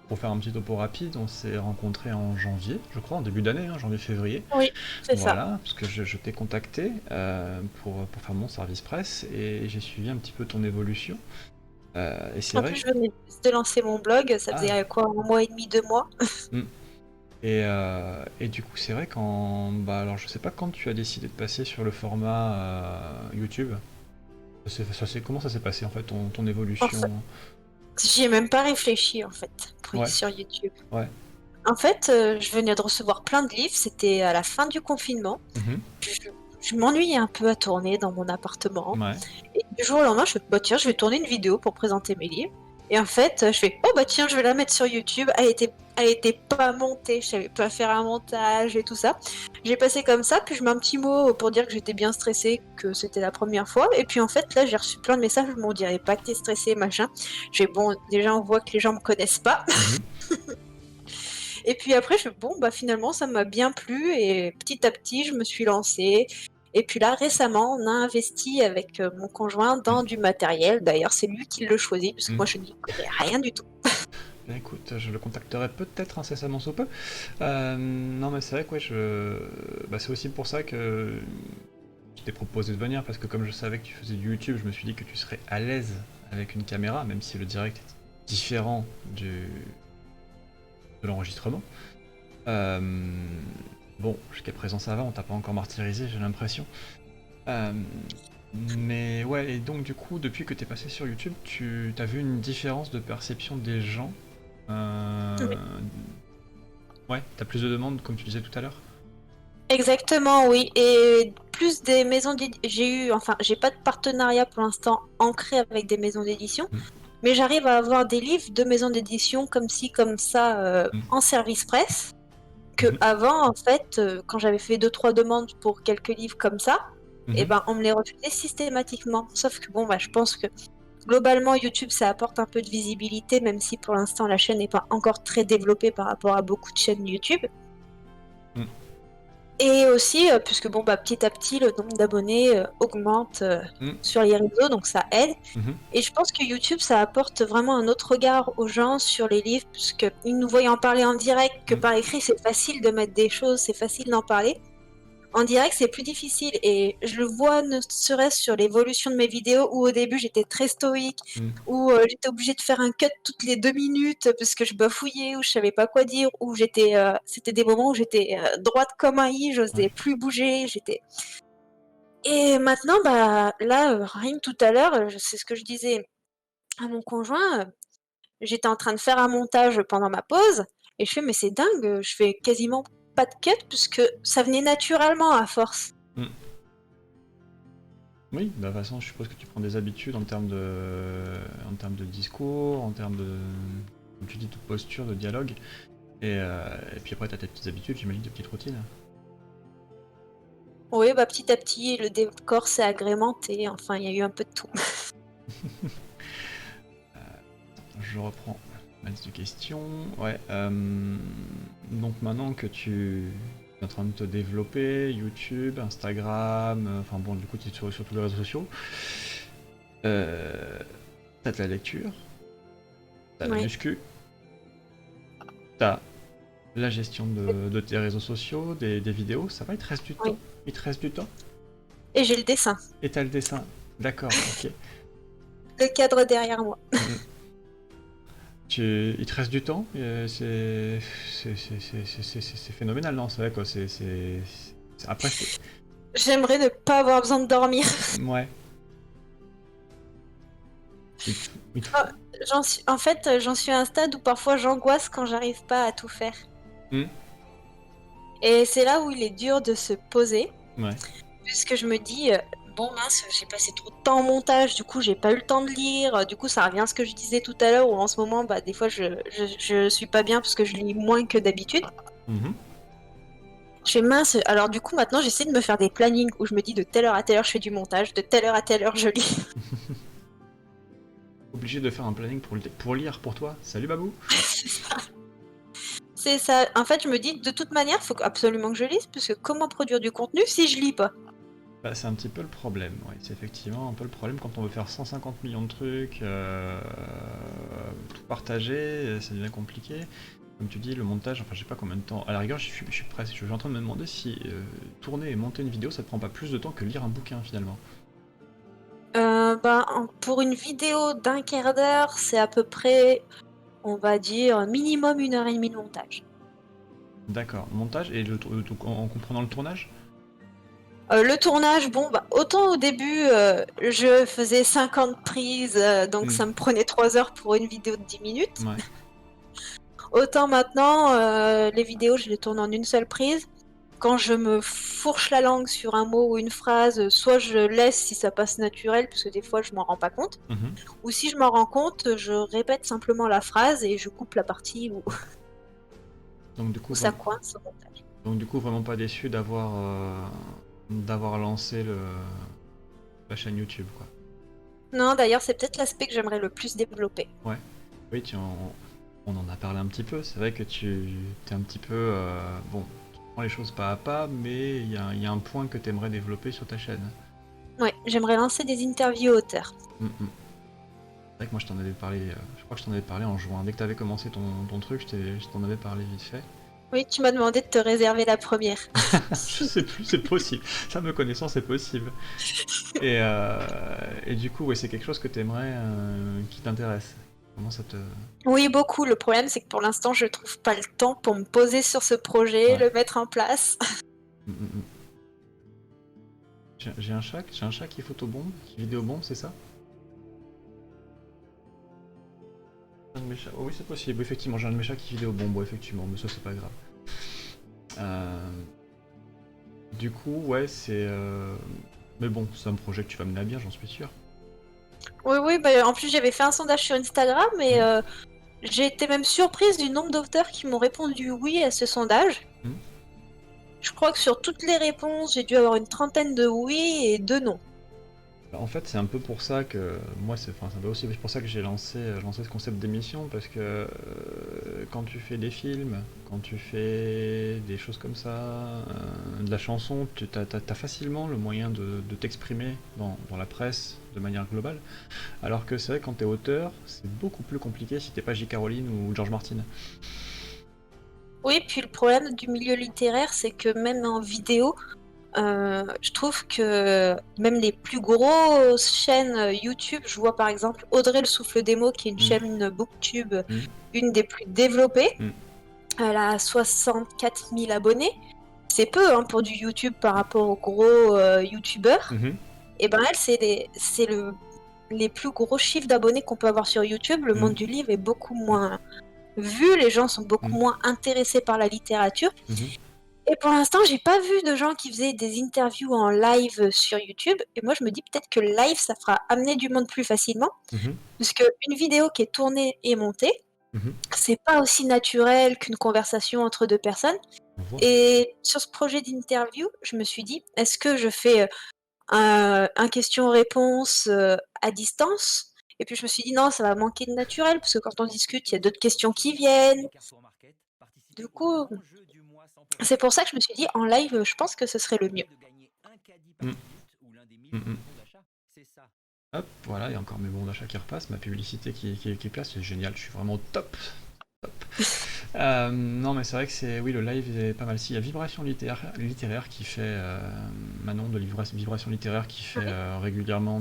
[SPEAKER 1] pour faire un petit topo rapide, on s'est rencontrés en janvier, je crois, en début d'année, hein, janvier-février.
[SPEAKER 2] Oui, c'est ça.
[SPEAKER 1] Voilà, parce que je t'ai contacté pour faire mon service presse et j'ai suivi un petit peu ton évolution. Et c'est
[SPEAKER 2] En
[SPEAKER 1] vrai
[SPEAKER 2] plus,
[SPEAKER 1] que...
[SPEAKER 2] je venais juste de lancer mon blog, ça
[SPEAKER 1] Ah,
[SPEAKER 2] faisait quoi, 1 mois et demi, 2 mois?
[SPEAKER 1] hmm. Et du coup, c'est vrai bah, alors je sais pas quand tu as décidé de passer sur le format YouTube. Comment ça s'est passé en fait, ton
[SPEAKER 2] En
[SPEAKER 1] évolution?
[SPEAKER 2] fait, j'y ai même pas réfléchi en fait, pour être
[SPEAKER 1] Ouais,
[SPEAKER 2] sur YouTube.
[SPEAKER 1] ouais.
[SPEAKER 2] En fait, je venais de recevoir plein de livres, c'était à la fin du confinement.
[SPEAKER 1] Mhm.
[SPEAKER 2] Puis je m'ennuyais un peu à tourner dans mon appartement.
[SPEAKER 1] Ouais.
[SPEAKER 2] Et du jour au lendemain, je fais, bah tiens, je vais tourner une vidéo pour présenter mes livres. Et en fait, je fais, oh bah tiens, je vais la mettre sur YouTube. Elle était pas montée, je savais pas faire un montage et tout ça. J'ai passé comme ça, puis je mets un petit mot pour dire que j'étais bien stressée, que c'était la première fois. Et puis en fait, là, j'ai reçu plein de messages, on dirait pas que t'es stressée, machin. J'ai bon, déjà, on voit que les gens me connaissent pas.
[SPEAKER 1] Mhm.
[SPEAKER 2] Et puis après, je fais, bon, bah finalement, ça m'a bien plu. Et petit à petit, je me suis lancée. Et puis là, récemment, on a investi avec mon conjoint dans du matériel. D'ailleurs, c'est lui qui le choisit, parce que moi,
[SPEAKER 1] Mhm.
[SPEAKER 2] je n'y connais rien du tout.
[SPEAKER 1] Bien, écoute, je le contacterai peut-être incessamment sous peu. Non, mais c'est vrai que ouais, bah, c'est aussi pour ça que je t'ai proposé de venir, parce que comme je savais que tu faisais du YouTube, je me suis dit que tu serais à l'aise avec une caméra, même si le direct est différent de l'enregistrement. Euh, Bon, jusqu'à présent ça va, on t'a pas encore martyrisé, j'ai l'impression. Euh, mais ouais, et donc du coup, depuis que t'es passé sur YouTube, tu as vu une différence de perception des gens.
[SPEAKER 2] Oui.
[SPEAKER 1] Ouais, t'as plus de demandes, comme tu disais tout à l'heure.
[SPEAKER 2] Exactement, oui. Et plus des maisons d'édition. J'ai pas de partenariat pour l'instant ancré avec des maisons d'édition,
[SPEAKER 1] Mm,
[SPEAKER 2] mais j'arrive à avoir des livres de maisons d'édition comme ci, comme ça,
[SPEAKER 1] mm,
[SPEAKER 2] en service presse. Que
[SPEAKER 1] mhm,
[SPEAKER 2] avant, en fait, quand j'avais fait 2, 3 demandes pour quelques livres comme ça, et
[SPEAKER 1] mhm,
[SPEAKER 2] ben on me les refusait systématiquement. Sauf que bon, bah, je pense que globalement, YouTube, ça apporte un peu de visibilité, même si pour l'instant la chaîne n'est pas encore très développée par rapport à beaucoup de chaînes YouTube.
[SPEAKER 1] mm,
[SPEAKER 2] Et aussi, puisque bon, bah, petit à petit, le nombre d'abonnés augmente
[SPEAKER 1] mm,
[SPEAKER 2] sur les réseaux, donc ça aide.
[SPEAKER 1] mhm,
[SPEAKER 2] Et je pense que YouTube, ça apporte vraiment un autre regard aux gens sur les livres, puisqu'ils nous voient en parler en direct, que
[SPEAKER 1] mm.
[SPEAKER 2] par écrit, c'est facile de mettre des choses, c'est facile d'en parler. En direct, c'est plus difficile et je le vois ne serait-ce sur l'évolution de mes vidéos où au début j'étais très stoïque,
[SPEAKER 1] Mm.
[SPEAKER 2] où j'étais obligée de faire un cut toutes les 2 minutes parce que je bafouillais ou je savais pas quoi dire, ou c'était des moments où j'étais droite comme un i,
[SPEAKER 1] Ouais.
[SPEAKER 2] j'osais plus bouger, j'étais. Et maintenant, bah là, rien que tout à l'heure, c'est ce que je disais à mon conjoint, j'étais en train de faire un montage pendant ma pause et je fais mais c'est dingue, je fais quasiment pas de cut puisque ça venait naturellement à force.
[SPEAKER 1] Mm. Oui, bah, de toute façon, je suppose que tu prends des habitudes en termes de discours, en termes de, comme tu dis, de posture, de dialogue. Et puis après, t'as tes petites habitudes, j'imagine, tes petites routines.
[SPEAKER 2] Oui, bah petit à petit, le décor s'est agrémenté. Enfin, il y a eu un peu de tout.
[SPEAKER 1] Je reprends ma liste de questions. Ouais. Donc maintenant que tu es en train de te développer, YouTube, Instagram, enfin bon, du coup, tu es sur tous les réseaux sociaux. T'as de la lecture, t'as la
[SPEAKER 2] Oui,
[SPEAKER 1] muscu, t'as la gestion de tes réseaux sociaux, des vidéos. Ça va, il te reste du temps.
[SPEAKER 2] oui.
[SPEAKER 1] Il te reste du temps.
[SPEAKER 2] Et j'ai le dessin,
[SPEAKER 1] Et t'as le dessin. D'accord, ok.
[SPEAKER 2] le cadre derrière moi.
[SPEAKER 1] Mm. Il te reste du temps, c'est phénoménal, non? C'est vrai quoi, après,
[SPEAKER 2] J'aimerais ne pas avoir besoin de dormir.
[SPEAKER 1] ouais. Il te faut...
[SPEAKER 2] Ah, en fait, j'en suis à un stade où parfois j'angoisse quand j'arrive pas à tout faire.
[SPEAKER 1] Hmm,
[SPEAKER 2] Et c'est là où il est dur de se poser,
[SPEAKER 1] ouais.
[SPEAKER 2] puisque je me dis, bon mince, j'ai passé trop de temps en montage, du coup j'ai pas eu le temps de lire, du coup ça revient à ce que je disais tout à l'heure, où en ce moment, bah des fois je suis pas bien parce que je lis moins que d'habitude.
[SPEAKER 1] Mhm.
[SPEAKER 2] Je fais mince, alors du coup maintenant j'essaie de me faire des plannings où je me dis de telle heure à telle heure je fais du montage, de telle heure à telle heure je lis.
[SPEAKER 1] Obligé de faire un planning pour lire pour toi. Salut Babou.
[SPEAKER 2] C'est ça, en fait je me dis de toute manière il faut absolument que je lise, parce que comment produire du contenu si je lis pas?
[SPEAKER 1] Bah, c'est un petit peu le problème, ouais. C'est effectivement un peu le problème quand on veut faire 150 millions de trucs, tout partager, ça devient compliqué. Comme tu dis, le montage, enfin je sais pas combien de temps. À la rigueur, je suis presque. Je suis en train de me demander si tourner et monter une vidéo, ça te prend pas plus de temps que lire un bouquin finalement.
[SPEAKER 2] Pour une vidéo d'un quart d'heure, c'est à peu près, on va dire, minimum 1 heure et demie de montage.
[SPEAKER 1] D'accord. Montage et en comprenant le tournage?
[SPEAKER 2] Le tournage, bon, bah, autant au début, je faisais 50 prises, donc
[SPEAKER 1] Hmm.
[SPEAKER 2] ça me prenait 3 heures pour une vidéo de 10 minutes.
[SPEAKER 1] Ouais.
[SPEAKER 2] Autant maintenant, les vidéos, je les tourne en une seule prise. Quand je me fourche la langue sur un mot ou une phrase, soit je laisse si ça passe naturel, parce que des fois je m'en rends pas compte,
[SPEAKER 1] Mhm.
[SPEAKER 2] ou si je m'en rends compte, je répète simplement la phrase et je coupe la partie où,
[SPEAKER 1] Donc du coup,
[SPEAKER 2] où ça coince au montage.
[SPEAKER 1] vraiment pas déçu d'avoir lancé la chaîne YouTube, quoi.
[SPEAKER 2] Non, d'ailleurs, c'est peut-être l'aspect que j'aimerais le plus développer.
[SPEAKER 1] Ouais. Oui, on en a parlé un petit peu. C'est vrai que tu es un petit peu bon. Tu prends les choses pas à pas, mais il y a un point que tu aimerais développer sur ta chaîne.
[SPEAKER 2] Ouais, j'aimerais lancer des interviews auteurs.
[SPEAKER 1] Mm, mm. C'est vrai que moi je t'en avais parlé, je crois que je t'en avais parlé en juin. Dès que t'avais commencé ton truc, je t'en avais parlé vite fait.
[SPEAKER 2] Oui, tu m'as demandé de te réserver la première.
[SPEAKER 1] Je sais plus, c'est possible. Ça me connaissant, c'est possible. Et, euh, et du coup, ouais, c'est quelque chose que t'aimerais, qui t'intéresse. Comment ça te...
[SPEAKER 2] Oui, beaucoup. Le problème, c'est que pour l'instant, je trouve pas le temps pour me poser sur ce projet,
[SPEAKER 1] Ouais.
[SPEAKER 2] le mettre en place.
[SPEAKER 1] Mm, mm, mm. J'ai un chat qui photobombe, qui vidéobombe, c'est ça? Un de mes chats. Oh oui, c'est possible. Effectivement, j'ai un de mes chats qui vidéobombe, ouais, effectivement, mais ça, c'est pas grave. Euh, Du coup, ouais, c'est... Mais bon, c'est un projet que tu vas mener à bien, j'en suis sûr.
[SPEAKER 2] Oui, oui, bah, en plus, j'avais fait un sondage sur Instagram et
[SPEAKER 1] Mm.
[SPEAKER 2] j'ai été même surprise du nombre d'auteurs qui m'ont répondu oui à ce sondage.
[SPEAKER 1] Mm.
[SPEAKER 2] Je crois que sur toutes les réponses, j'ai dû avoir une trentaine de oui et 2 non.
[SPEAKER 1] Bah, en fait, c'est un peu pour ça que moi, c'est aussi pour ça que j'ai lancé ce concept d'émission parce que quand tu fais des films, quand tu fais des choses comme ça, de la chanson, tu as facilement le moyen de t'exprimer dans la presse de manière globale. Alors que c'est vrai, quand t'es auteur, c'est beaucoup plus compliqué si t'es pas J. Caroline ou George Martin.
[SPEAKER 2] Oui, puis le problème du milieu littéraire, c'est que même en vidéo, je trouve que même les plus grosses chaînes YouTube, je vois par exemple Audrey le Souffle des mots, qui est une
[SPEAKER 1] Mm.
[SPEAKER 2] chaîne booktube,
[SPEAKER 1] Mm.
[SPEAKER 2] une des plus développées.
[SPEAKER 1] Mm.
[SPEAKER 2] Elle a 64 000 abonnés. C'est peu hein, pour du YouTube par rapport aux gros YouTubeurs.
[SPEAKER 1] Mhm.
[SPEAKER 2] Et ben elle, les plus gros chiffres d'abonnés qu'on peut avoir sur YouTube. Le
[SPEAKER 1] Mm.
[SPEAKER 2] monde du livre est beaucoup moins vu, les gens sont beaucoup
[SPEAKER 1] Mm.
[SPEAKER 2] moins intéressés par la littérature.
[SPEAKER 1] Mhm.
[SPEAKER 2] Et pour l'instant, j'ai pas vu de gens qui faisaient des interviews en live sur YouTube. Et moi, je me dis peut-être que le live, ça fera amener du monde plus facilement.
[SPEAKER 1] Mhm.
[SPEAKER 2] Parce qu'une vidéo qui est tournée et montée,
[SPEAKER 1] Mhm.
[SPEAKER 2] c'est pas aussi naturel qu'une conversation entre deux personnes.
[SPEAKER 1] On voit.
[SPEAKER 2] Et sur ce projet d'interview, je me suis dit, est-ce que je fais un question-réponse à distance? Et puis je me suis dit, non, ça va manquer de naturel, parce que quand on discute, il y a d'autres questions qui viennent. Du coup, c'est pour ça que je me suis dit, en live, je pense que ce serait le mieux.
[SPEAKER 1] Mm. Mm, mm. Hop, voilà, il y a encore mes bons d'achat qui repassent, ma publicité qui place, c'est génial, je suis vraiment au top. Top. Non, mais c'est vrai que oui, le live est pas mal. Si, il y a Vibration littéraire qui fait, Manon de Vibration littéraire qui fait
[SPEAKER 2] Ouais.
[SPEAKER 1] régulièrement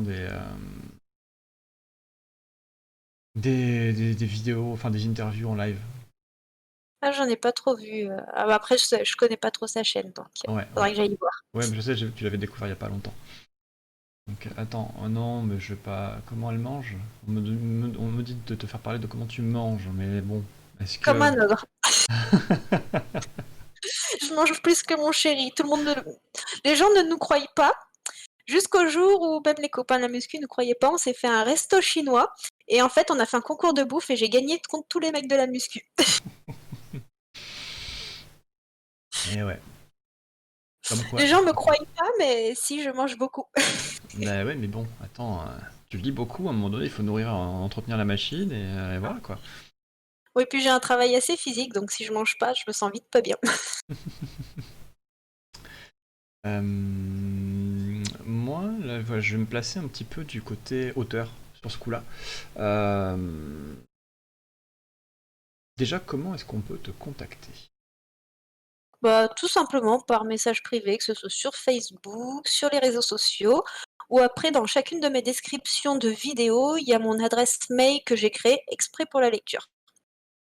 [SPEAKER 1] des vidéos, enfin des interviews en live.
[SPEAKER 2] Ah, j'en ai pas trop vu. Après, je connais pas trop sa chaîne, donc
[SPEAKER 1] Ouais, ouais.
[SPEAKER 2] faudrait que j'aille voir.
[SPEAKER 1] Ouais, mais je sais, tu l'avais découvert il y a pas longtemps. Donc attends, oh non, mais je vais pas. Comment elle mange? On me dit de te faire parler de comment tu manges, mais bon, est-ce
[SPEAKER 2] Comme
[SPEAKER 1] que.
[SPEAKER 2] un ogre. Je mange plus que mon chéri. Tout le monde Les gens ne nous croient pas. Jusqu'au jour où même les copains de la muscu ne croyaient pas, on s'est fait un resto chinois. Et en fait, on a fait un concours de bouffe et j'ai gagné contre tous les mecs de la muscu.
[SPEAKER 1] Eh ouais, comme quoi.
[SPEAKER 2] Les gens me croient pas, mais si, je mange beaucoup.
[SPEAKER 1] Bah ouais, mais bon, attends, tu lis beaucoup, à un moment donné, il faut nourrir, entretenir la machine, et voilà quoi.
[SPEAKER 2] Oui, puis j'ai un travail assez physique, donc si je mange pas, je me sens vite pas bien.
[SPEAKER 1] moi, là, voilà, je vais me placer un petit peu du côté auteur sur ce coup-là. Euh, Déjà, comment est-ce qu'on peut te contacter?
[SPEAKER 2] Bah, tout simplement par message privé, que ce soit sur Facebook, sur les réseaux sociaux, ou après dans chacune de mes descriptions de vidéos, il y a mon adresse mail que j'ai créée exprès pour la lecture.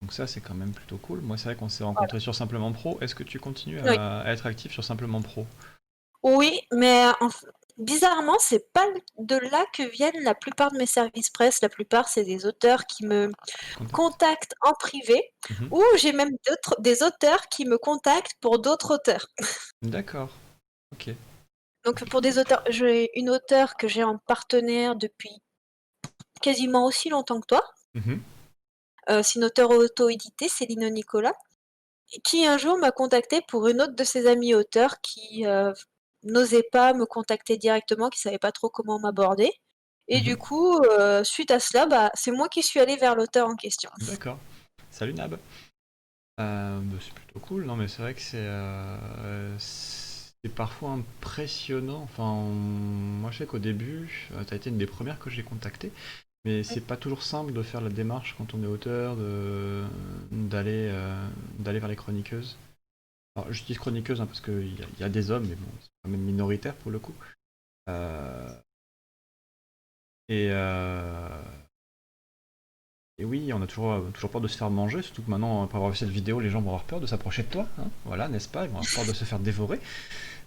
[SPEAKER 1] Donc ça, c'est quand même plutôt cool. Moi, c'est vrai qu'on s'est
[SPEAKER 2] Voilà.
[SPEAKER 1] rencontrés sur Simplement Pro. Est-ce que tu continues
[SPEAKER 2] Oui.
[SPEAKER 1] à être actif sur Simplement Pro?
[SPEAKER 2] Oui, mais bizarrement, c'est pas de là que viennent la plupart de mes services presse. La plupart, c'est des auteurs qui me
[SPEAKER 1] Contact.
[SPEAKER 2] contactent en privé,
[SPEAKER 1] Mhm.
[SPEAKER 2] ou j'ai même des auteurs qui me contactent pour d'autres auteurs.
[SPEAKER 1] D'accord. Ok.
[SPEAKER 2] Donc pour des auteurs, j'ai une auteure que j'ai en partenaire depuis quasiment aussi longtemps que toi.
[SPEAKER 1] Mhm.
[SPEAKER 2] C'est une auteure auto-éditée, Céline Nicolas, qui un jour m'a contactée pour une autre de ses amies auteurs qui, n'osait pas me contacter directement, qui savait pas trop comment m'aborder et
[SPEAKER 1] Mhm.
[SPEAKER 2] du coup, suite à cela, bah, c'est moi qui suis allée vers l'auteur en question.
[SPEAKER 1] D'accord. Salut Nab. Bah, c'est plutôt cool. Non, mais c'est vrai que c'est parfois impressionnant. Enfin, moi, je sais qu'au début, t'as été une des premières que j'ai contactées. Mais c'est pas toujours simple de faire la démarche quand on est auteur, d'aller vers les chroniqueuses. Alors, je dis chroniqueuse parce qu'il y a des hommes, mais bon, c'est quand même minoritaire pour le coup. Euh, et, euh, et oui, on a toujours peur de se faire manger, surtout que maintenant, après avoir vu cette vidéo, les gens vont avoir peur de s'approcher de toi, hein, voilà, n'est-ce pas? Ils vont avoir peur de se faire dévorer.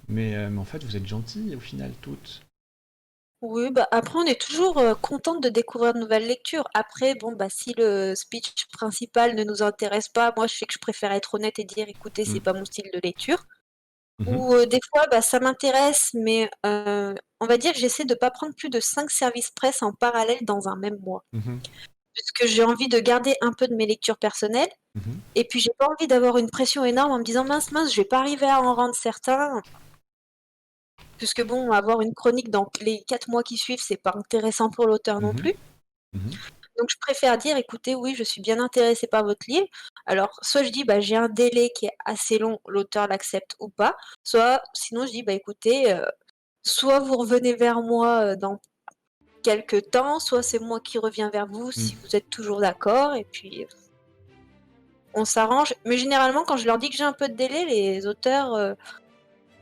[SPEAKER 1] Mais en fait, vous êtes gentilles au final, toutes.
[SPEAKER 2] Oui, bah, après on est toujours, contente de découvrir de nouvelles lectures. Après bon, bah, si le speech principal ne nous intéresse pas, moi je sais que je préfère être honnête et dire: «Écoutez, c'est
[SPEAKER 1] Mm.
[SPEAKER 2] pas mon style de lecture».
[SPEAKER 1] Mhm.
[SPEAKER 2] Ou, des fois, bah, ça m'intéresse, mais, on va dire que j'essaie de pas prendre plus de 5 services presse en parallèle dans un même mois.
[SPEAKER 1] Mhm.
[SPEAKER 2] Puisque j'ai envie de garder un peu de mes lectures personnelles
[SPEAKER 1] Mhm.
[SPEAKER 2] et puis j'ai pas envie d'avoir une pression énorme en me disant: «Mince, mince, je vais pas arriver à en rendre certains». Puisque bon, avoir une chronique dans les 4 mois qui suivent, c'est pas intéressant pour l'auteur non
[SPEAKER 1] Mhm.
[SPEAKER 2] plus.
[SPEAKER 1] Mhm.
[SPEAKER 2] Donc je préfère dire: «Écoutez, oui, je suis bien intéressée par votre livre». Alors soit je dis: «Bah, j'ai un délai qui est assez long, l'auteur l'accepte ou pas», soit sinon je dis: «Bah, écoutez, soit vous revenez vers moi, dans quelque temps, soit c'est moi qui reviens vers vous
[SPEAKER 1] Mm.
[SPEAKER 2] si vous êtes toujours d'accord et puis, on s'arrange». Mais généralement quand je leur dis que j'ai un peu de délai, les auteurs,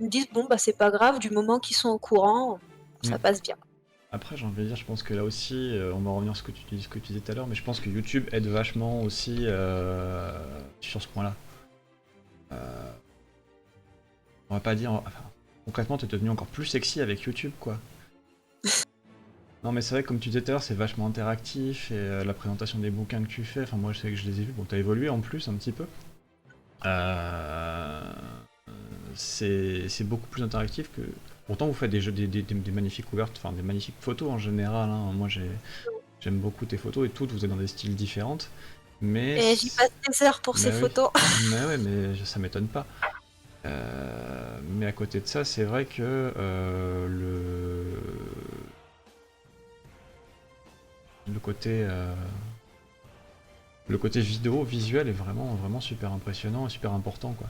[SPEAKER 2] me disent: «Bon, bah, c'est pas grave, du moment qu'ils sont au courant,
[SPEAKER 1] Mm.
[SPEAKER 2] ça passe bien».
[SPEAKER 1] Après, j'ai envie de dire, je pense que là aussi, on va revenir sur ce que tu disais tout à l'heure, mais je pense que YouTube aide vachement aussi sur ce point-là. Euh, on va pas dire, enfin, concrètement, t'es devenu encore plus sexy avec YouTube, quoi. Non, mais c'est vrai, comme tu disais tout à l'heure, c'est vachement interactif et la présentation des bouquins que tu fais, enfin, moi, je sais que je les ai vus. Bon, t'as évolué en plus un petit peu. Euh, c'est beaucoup plus interactif que. Pourtant, vous faites des jeux, des magnifiques couvertures, enfin des magnifiques photos en général, hein. Moi, j'aime beaucoup tes photos et toutes, vous êtes dans des styles différentes. Mais.
[SPEAKER 2] Et j'y passe des heures pour ces
[SPEAKER 1] Mais oui.
[SPEAKER 2] photos.
[SPEAKER 1] Mais ouais, mais ça m'étonne pas. Mais à côté de ça, c'est vrai que le côté. Le côté vidéo, visuel est vraiment super impressionnant et super important, quoi.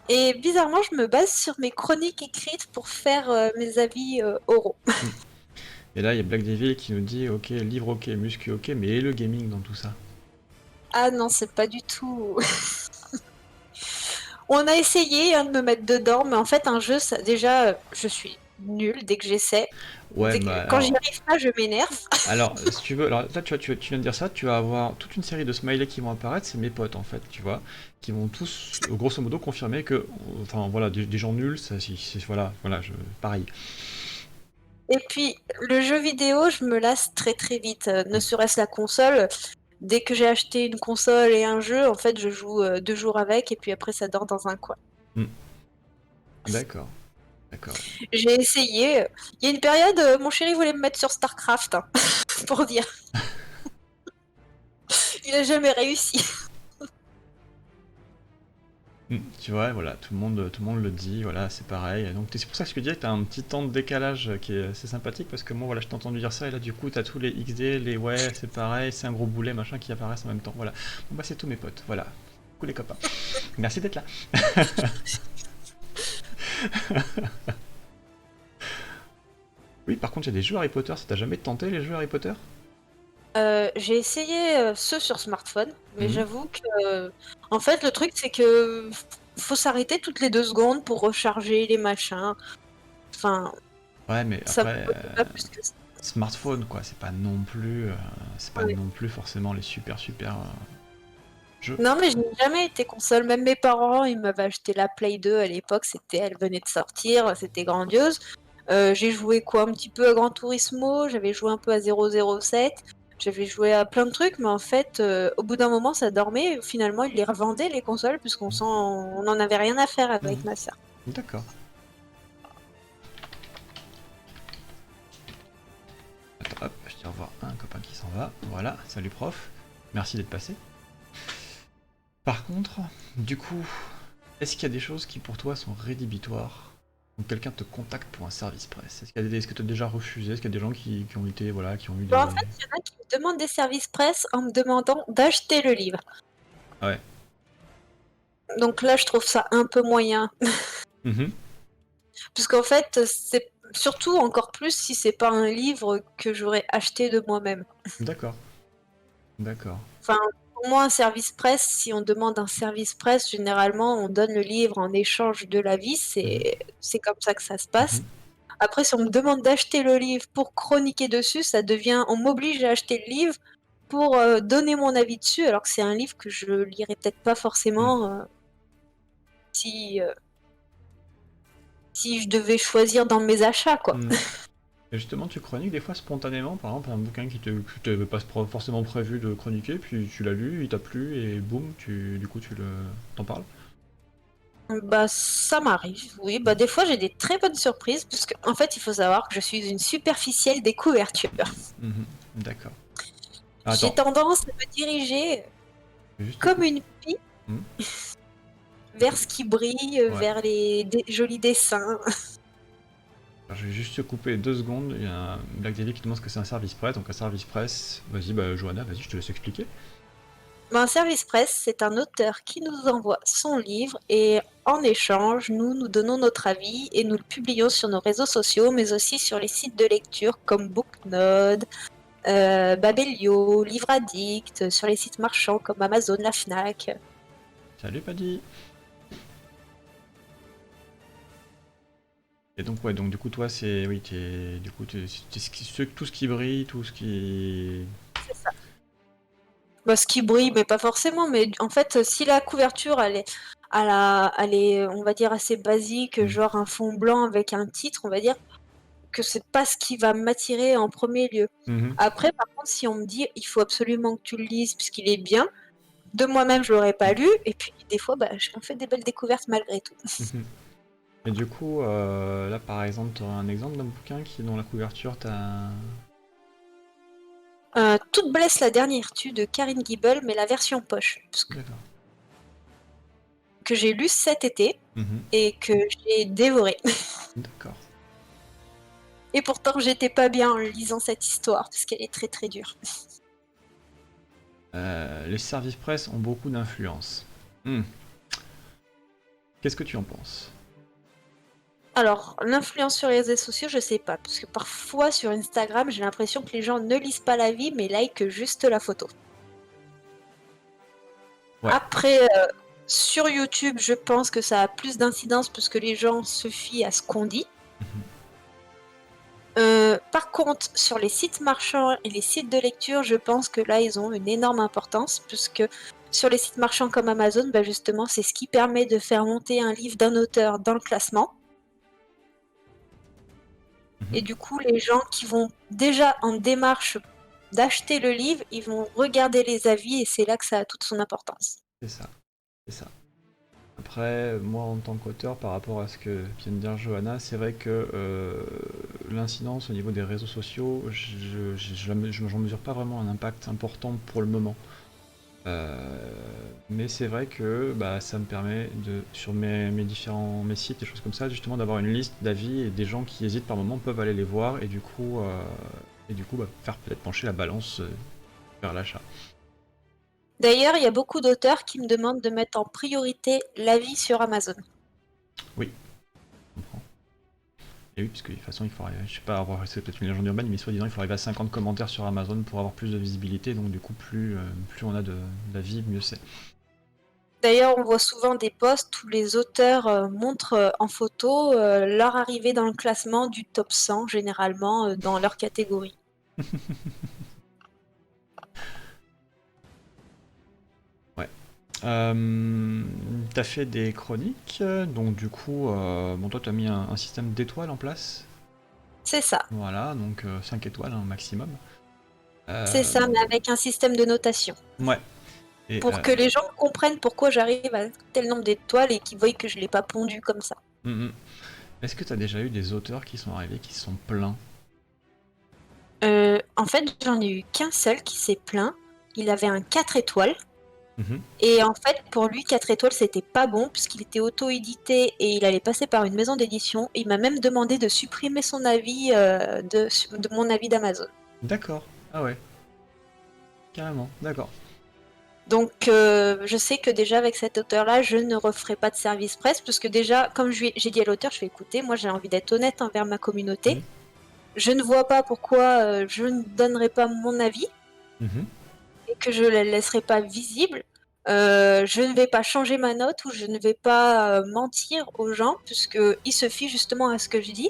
[SPEAKER 2] Et bizarrement, je me base sur mes chroniques écrites pour faire, mes avis, oraux.
[SPEAKER 1] Mm. Et là, il y a Black Devil qui nous dit ok, livre ok, muscu ok, mais et le gaming dans tout ça?
[SPEAKER 2] Ah non, c'est pas du tout. On a essayé, hein, de me mettre dedans, mais en fait un jeu ça déjà, je suis nulle dès que j'essaie.
[SPEAKER 1] Ouais,
[SPEAKER 2] Dès que
[SPEAKER 1] bah
[SPEAKER 2] quand j'y
[SPEAKER 1] alors,
[SPEAKER 2] arrive pas, je m'énerve.
[SPEAKER 1] si tu veux, alors là, tu viens de dire ça, tu vas avoir toute une série de smileys qui vont apparaître, c'est mes potes en fait, tu vois, qui vont tous, grosso modo, confirmer que, enfin voilà, des gens nuls, ça, voilà, pareil.
[SPEAKER 2] Et puis le jeu vidéo, je me lasse très, très vite, ne
[SPEAKER 1] Mm.
[SPEAKER 2] serait-ce la console. Dès que j'ai acheté une console et un jeu, en fait, je joue, 2 jours avec et puis après ça dort dans un coin.
[SPEAKER 1] Mm. D'accord, d'accord.
[SPEAKER 2] J'ai essayé, il y a une période, mon chéri voulait me mettre sur StarCraft, hein, pour dire. Il a jamais réussi.
[SPEAKER 1] Tu vois, voilà, tout le monde le dit, voilà, c'est pareil. Donc c'est pour ça que je te disais que t'as un petit temps de décalage qui est assez sympathique, parce que moi, voilà, je t'ai entendu dire ça, et là, du coup, t'as tous les XD, les ouais, c'est pareil, c'est un gros boulet, machin, qui apparaissent en même temps. Voilà. Bon, bah, c'est tous mes potes, voilà. Coucou les copains. Merci d'être là. Oui, par contre, il y a des jeux Harry Potter. Ça t'a jamais tenté les jeux Harry Potter?
[SPEAKER 2] J'ai essayé ceux sur smartphone, mais
[SPEAKER 1] Mhm.
[SPEAKER 2] j'avoue que, en fait, le truc, c'est que faut s'arrêter toutes les 2 secondes pour recharger les machins. Enfin,
[SPEAKER 1] Ouais, mais
[SPEAKER 2] ça me
[SPEAKER 1] après,
[SPEAKER 2] motive pas plus que ça.
[SPEAKER 1] smartphone, quoi. C'est pas
[SPEAKER 2] Ouais.
[SPEAKER 1] non plus forcément les super jeux.
[SPEAKER 2] Non, mais je n'ai jamais été console. Même mes parents, ils m'avaient acheté la Play 2 à l'époque. Elle venait de sortir, c'était grandiose. J'ai joué quoi, un petit peu à Gran Turismo. J'avais joué un peu à 007. J'avais joué à plein de trucs, mais en fait, au bout d'un moment, ça dormait. Finalement, ils les revendaient les consoles on n'en avait rien à faire avec
[SPEAKER 1] Mhm.
[SPEAKER 2] ma sœur.
[SPEAKER 1] D'accord. Attends, hop, je vais revoir un copain qui s'en va. Voilà, salut prof. Merci d'être passé. Par contre, du coup, est-ce qu'il y a des choses qui pour toi sont rédhibitoires quand quelqu'un te contacte pour un service presse? Est-ce que tu as déjà refusé? Est-ce qu'il y a des gens qui ont été, voilà, qui ont eu
[SPEAKER 2] Bah, en
[SPEAKER 1] des...
[SPEAKER 2] fait, il y en a qui me demandent des services presse en me demandant d'acheter le livre.
[SPEAKER 1] Ah ouais.
[SPEAKER 2] Donc là, je trouve ça un peu moyen.
[SPEAKER 1] Mhm.
[SPEAKER 2] Puisqu'en fait, c'est surtout encore plus si c'est pas un livre que j'aurais acheté de moi-même.
[SPEAKER 1] D'accord. D'accord.
[SPEAKER 2] Enfin, pour moi, un service presse, si on demande un service presse, généralement, on donne le livre en échange de l'avis.
[SPEAKER 1] Mhm.
[SPEAKER 2] C'est comme ça que ça se passe.
[SPEAKER 1] Mhm.
[SPEAKER 2] Après, si on me demande d'acheter le livre pour chroniquer dessus, ça devient, on m'oblige à acheter le livre pour donner mon avis dessus, alors que c'est un livre que je lirai peut-être pas
[SPEAKER 1] Mhm.
[SPEAKER 2] forcément si, si je devais choisir dans mes achats, quoi.
[SPEAKER 1] Mhm. Et justement, tu chroniques des fois spontanément, par exemple, un bouquin que tu n'avais pas forcément prévu de chroniquer, puis tu l'as lu, il t'a plu, et boum, du coup, t'en parles.
[SPEAKER 2] Bah, ça m'arrive, oui. Bah, des fois, j'ai des très bonnes surprises, puisque, en fait, il faut savoir que je suis une superficielle des couvertures.
[SPEAKER 1] Mhm. D'accord.
[SPEAKER 2] J'ai
[SPEAKER 1] Attends,
[SPEAKER 2] tendance à me diriger
[SPEAKER 1] je vais juste te
[SPEAKER 2] comme
[SPEAKER 1] couper.
[SPEAKER 2] une pie
[SPEAKER 1] Mhm.
[SPEAKER 2] vers ce qui brille,
[SPEAKER 1] Ouais.
[SPEAKER 2] vers les jolis dessins.
[SPEAKER 1] Alors, je vais juste te couper 2 secondes. Il y a un Black Daily qui demande ce que c'est un service presse. Donc un service presse, vas-y, bah Johanna, vas-y, je te laisse expliquer.
[SPEAKER 2] Bah, un service presse, c'est un auteur qui nous envoie son livre et en échange, nous donnons notre avis et nous le publions sur nos réseaux sociaux, mais aussi sur les sites de lecture comme Booknode, Babelio, Livre Addict, sur les sites marchands comme Amazon, la Fnac.
[SPEAKER 1] Salut Paddy. Et donc ouais, donc du coup toi c'est oui, du coup tout ce qui brille, tout ce qui.
[SPEAKER 2] C'est ça. Bah, ce qui brille, mais pas forcément, mais en fait, si la couverture, elle est, on va dire, assez basique,
[SPEAKER 1] Mhm.
[SPEAKER 2] genre un fond blanc avec un titre, on va dire que c'est pas ce qui va m'attirer en premier lieu.
[SPEAKER 1] Mhm.
[SPEAKER 2] Après, par contre, si on me dit il faut absolument que tu le lises puisqu'il est bien, de moi-même je l'aurais pas lu, et puis des fois, bah, on fait des belles découvertes malgré tout.
[SPEAKER 1] Mhm. Et du coup, là par exemple, tu aurais un exemple d'un bouquin dont la couverture t'a.
[SPEAKER 2] Toute blesse la dernière tue de Karine Gibel, mais la version poche,
[SPEAKER 1] D'accord.
[SPEAKER 2] que j'ai lu cet été
[SPEAKER 1] Mhm.
[SPEAKER 2] et que j'ai dévoré.
[SPEAKER 1] D'accord.
[SPEAKER 2] Et pourtant, j'étais pas bien en lisant cette histoire parce qu'elle est très très dure.
[SPEAKER 1] Les services presse ont beaucoup d'influence. Hmm. Qu'est-ce que tu en penses?
[SPEAKER 2] Alors, l'influence sur les réseaux sociaux, je sais pas, parce que parfois sur Instagram, j'ai l'impression que les gens ne lisent pas l'avis, mais like juste la photo.
[SPEAKER 1] Ouais.
[SPEAKER 2] Après, sur YouTube, je pense que ça a plus d'incidence puisque les gens se fient à ce qu'on dit.
[SPEAKER 1] Mhm.
[SPEAKER 2] Par contre, sur les sites marchands et les sites de lecture, je pense que là, ils ont une énorme importance puisque sur les sites marchands comme Amazon, bah justement, c'est ce qui permet de faire monter un livre d'un auteur dans le classement.
[SPEAKER 1] Mhm.
[SPEAKER 2] Et du coup, les gens qui vont déjà en démarche d'acheter le livre, ils vont regarder les avis et c'est là que ça a toute son importance.
[SPEAKER 1] C'est ça. C'est ça. Après, moi en tant qu'auteur, par rapport à ce que vient de dire Johanna, c'est vrai que l'incidence au niveau des réseaux sociaux, j'en mesure pas vraiment un impact important pour le moment. Mais c'est vrai que bah, ça me permet sur mes sites, des choses comme ça, justement d'avoir une liste d'avis et des gens qui hésitent par moment peuvent aller les voir et du coup bah, faire peut-être pencher la balance vers l'achat.
[SPEAKER 2] D'ailleurs, il y a beaucoup d'auteurs qui me demandent de mettre en priorité l'avis sur Amazon.
[SPEAKER 1] Oui, je comprends. Et oui, puisque de toute façon, il faut arriver, je sais pas, c'est peut-être une légende urbaine, mais soi-disant, il faut arriver à 50 commentaires sur Amazon pour avoir plus de visibilité, donc du coup, plus on a d'avis, mieux c'est.
[SPEAKER 2] D'ailleurs, on voit souvent des posts où les auteurs montrent en photo leur arrivée dans le classement du top 100, généralement dans leur catégorie.
[SPEAKER 1] Ouais. T'as fait des chroniques, donc du coup, bon, toi, t'as mis un système d'étoiles en place.
[SPEAKER 2] C'est ça,
[SPEAKER 1] Voilà, donc 5 étoiles, hein, maximum.
[SPEAKER 2] c'est
[SPEAKER 1] Euh,
[SPEAKER 2] ça, mais avec un système de notation.
[SPEAKER 1] ouais. Et
[SPEAKER 2] Pour que les gens comprennent pourquoi j'arrive à tel nombre d'étoiles et qu'ils voient que je ne l'ai pas pondu comme ça.
[SPEAKER 1] est-ce que t'as déjà eu des auteurs qui sont arrivés qui se sont plaints?
[SPEAKER 2] En fait, j'en ai eu qu'un seul qui s'est plaint. Il avait un 4 étoiles.
[SPEAKER 1] Mhm.
[SPEAKER 2] Et en fait, pour lui, 4 étoiles, c'était pas bon, puisqu'il était auto-édité et il allait passer par une maison d'édition. Il m'a même demandé de supprimer son avis de mon avis d'Amazon.
[SPEAKER 1] D'accord. Ah ouais. Carrément. D'accord.
[SPEAKER 2] Donc, je sais que déjà avec cet auteur-là, je ne referai pas de service presse, parce que déjà, comme j'ai dit à l'auteur, je vais écouter, moi j'ai envie d'être honnête envers ma communauté.
[SPEAKER 1] Mhm.
[SPEAKER 2] Je ne vois pas pourquoi je ne donnerai pas mon avis
[SPEAKER 1] Mhm.
[SPEAKER 2] et que je ne la laisserai pas visible. Je ne vais pas changer ma note ou je ne vais pas mentir aux gens, puisqu'ils se fient justement à ce que je dis.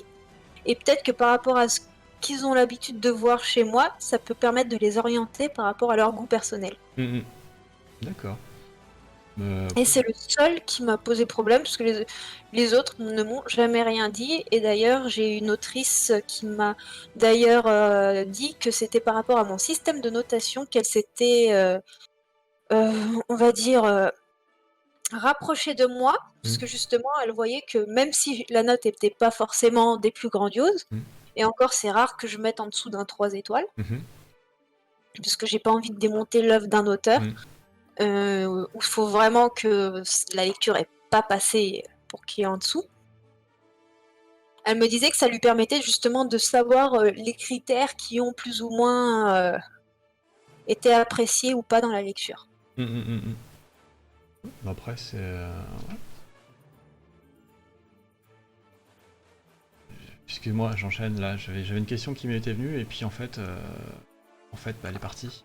[SPEAKER 2] Et peut-être que par rapport à ce qu'ils ont l'habitude de voir chez moi, ça peut permettre de les orienter par rapport à leur goût personnel.
[SPEAKER 1] Mhm. D'accord.
[SPEAKER 2] Et c'est le seul qui m'a posé problème, parce que les autres ne m'ont jamais rien dit. Et d'ailleurs, j'ai une autrice qui m'a d'ailleurs dit que c'était par rapport à mon système de notation qu'elle s'était, on va dire, rapprochée de moi, parce
[SPEAKER 1] Mhm.
[SPEAKER 2] que justement, elle voyait que même si la note n'était pas forcément des plus grandioses,
[SPEAKER 1] Mhm.
[SPEAKER 2] et encore c'est rare que je mette en dessous d'un 3 étoiles,
[SPEAKER 1] Mhm.
[SPEAKER 2] puisque j'ai pas envie de démonter l'œuvre d'un auteur,
[SPEAKER 1] Mhm.
[SPEAKER 2] où il faut vraiment que la lecture ait pas passé pour qu'il y ait en dessous. Elle me disait que ça lui permettait justement de savoir les critères qui ont plus ou moins été appréciés ou pas dans la lecture.
[SPEAKER 1] Mhm. Mhm. Bah, après, c'est. Ouais. Excuse-moi, j'enchaîne là. J'avais une question qui m'était venue et puis en fait, bah, elle est partie.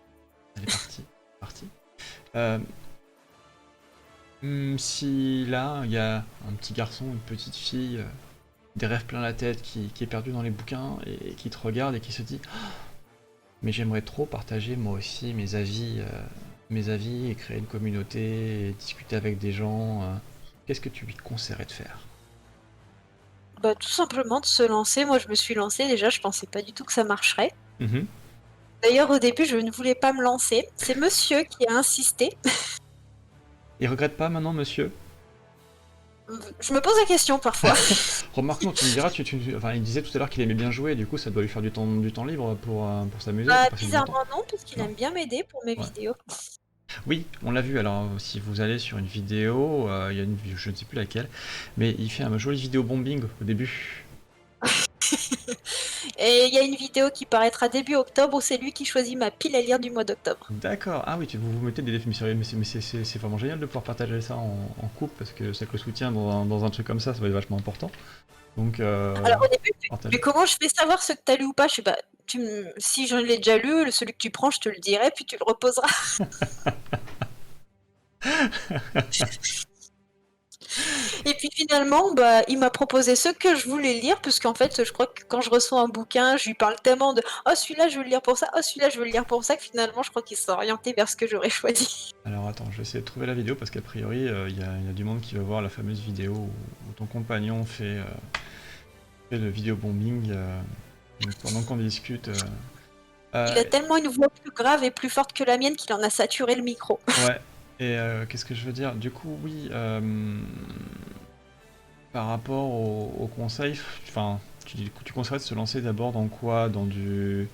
[SPEAKER 1] Elle est partie. Partie. Euh, si là, il y a un petit garçon, une petite fille, des rêves plein la tête, qui est perdu dans les bouquins et qui te regarde et qui se dit mais j'aimerais trop partager moi aussi mes avis et créer une communauté, et discuter avec des gens. Qu'est-ce que tu lui conseillerais de faire?
[SPEAKER 2] Bah, tout simplement de se lancer. Moi, je me suis lancée déjà, je pensais pas du tout que ça marcherait.
[SPEAKER 1] Mhm.
[SPEAKER 2] D'ailleurs, au début, je ne voulais pas me lancer. C'est monsieur qui a insisté.
[SPEAKER 1] Il regrette pas maintenant, monsieur?
[SPEAKER 2] Je me pose la question parfois.
[SPEAKER 1] Remarque, non, tu me diras, enfin, il disait tout à l'heure qu'il aimait bien jouer, du coup ça doit lui faire du temps libre pour s'amuser,
[SPEAKER 2] Bah,
[SPEAKER 1] pour passer du bon temps.
[SPEAKER 2] bizarrement non, puisqu'il
[SPEAKER 1] Non?
[SPEAKER 2] aime bien m'aider pour mes
[SPEAKER 1] Ouais.
[SPEAKER 2] vidéos.
[SPEAKER 1] Oui, on l'a vu, alors si vous allez sur une vidéo, il y a je ne sais plus laquelle, mais il fait un joli vidéo bombing au début.
[SPEAKER 2] Et il y a une vidéo qui paraîtra début octobre où c'est lui qui choisit ma pile à lire du mois d'octobre.
[SPEAKER 1] D'accord, ah oui, vous mettez des défis, mais sérieux, mais c'est vraiment génial de pouvoir partager ça en couple, parce que c'est que le soutien dans un truc comme ça va être vachement important. Donc,
[SPEAKER 2] Alors au début, mais
[SPEAKER 1] partagez.
[SPEAKER 2] comment je fais savoir ce que t'as lu ou pas? Je sais pas. Si je l'ai déjà lu, celui que tu prends, je te le dirai, puis tu le reposeras. Et puis finalement, bah, il m'a proposé ce que je voulais lire, puisqu'en fait, je crois que quand je reçois un bouquin, je lui parle tellement de «Oh, celui-là, je veux le lire pour ça, oh, celui-là, je veux le lire pour ça», que finalement, je crois qu'il s'est orienté vers ce que j'aurais choisi.
[SPEAKER 1] Alors attends, je vais essayer de trouver la vidéo, parce qu'a priori, il y a du monde qui va voir la fameuse vidéo où ton compagnon fait le vidéo bombing donc pendant qu'on discute.
[SPEAKER 2] Il
[SPEAKER 1] Euh,
[SPEAKER 2] a tellement une voix plus grave et plus forte que la mienne qu'il en a saturé le micro.
[SPEAKER 1] ouais, et qu'est-ce que je veux dire? Du coup, oui, par rapport au conseil, enfin, tu conseillerais de se lancer d'abord dans quoi? Dans du.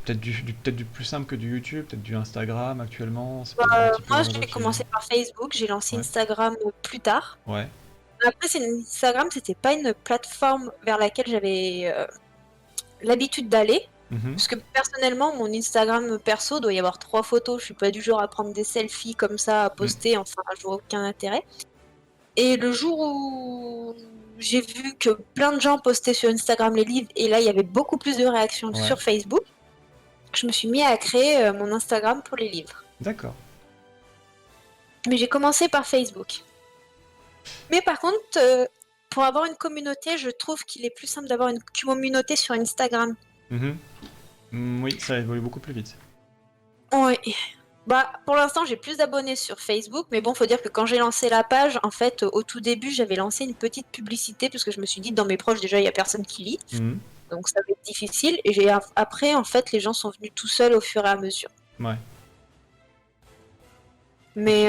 [SPEAKER 1] Peut-être du plus simple que du YouTube, peut-être du Instagram actuellement, c'est peut-être un petit peu
[SPEAKER 2] Moi,
[SPEAKER 1] le réseau
[SPEAKER 2] j'ai
[SPEAKER 1] qui.
[SPEAKER 2] commencé par Facebook, j'ai lancé
[SPEAKER 1] Ouais,
[SPEAKER 2] Instagram plus tard.
[SPEAKER 1] ouais.
[SPEAKER 2] Après, Instagram, c'était pas une plateforme vers laquelle j'avais l'habitude d'aller.
[SPEAKER 1] Mhm.
[SPEAKER 2] Parce que personnellement, mon Instagram perso doit y avoir 3 photos. Je suis pas du genre à prendre des selfies comme ça, à
[SPEAKER 1] Mm.
[SPEAKER 2] poster. Enfin, je vois aucun intérêt. Et le jour où j'ai vu que plein de gens postaient sur Instagram les livres et là il y avait beaucoup plus de réactions
[SPEAKER 1] Ouais.
[SPEAKER 2] sur Facebook. Je me suis mis à créer mon Instagram pour les livres.
[SPEAKER 1] D'accord.
[SPEAKER 2] Mais j'ai commencé par Facebook. Mais par contre, pour avoir une communauté, je trouve qu'il est plus simple d'avoir une communauté sur Instagram.
[SPEAKER 1] Oui, ça évolue beaucoup plus vite.
[SPEAKER 2] Oui. Bah, pour l'instant, j'ai plus d'abonnés sur Facebook, mais bon, faut dire que quand j'ai lancé la page, en fait, au tout début, j'avais lancé une petite publicité parce que je me suis dit, dans mes proches, déjà, il y a personne qui lit, donc ça va être difficile. Et après, en fait, les gens sont venus tout seuls au fur et à mesure.
[SPEAKER 1] Ouais.
[SPEAKER 2] Mais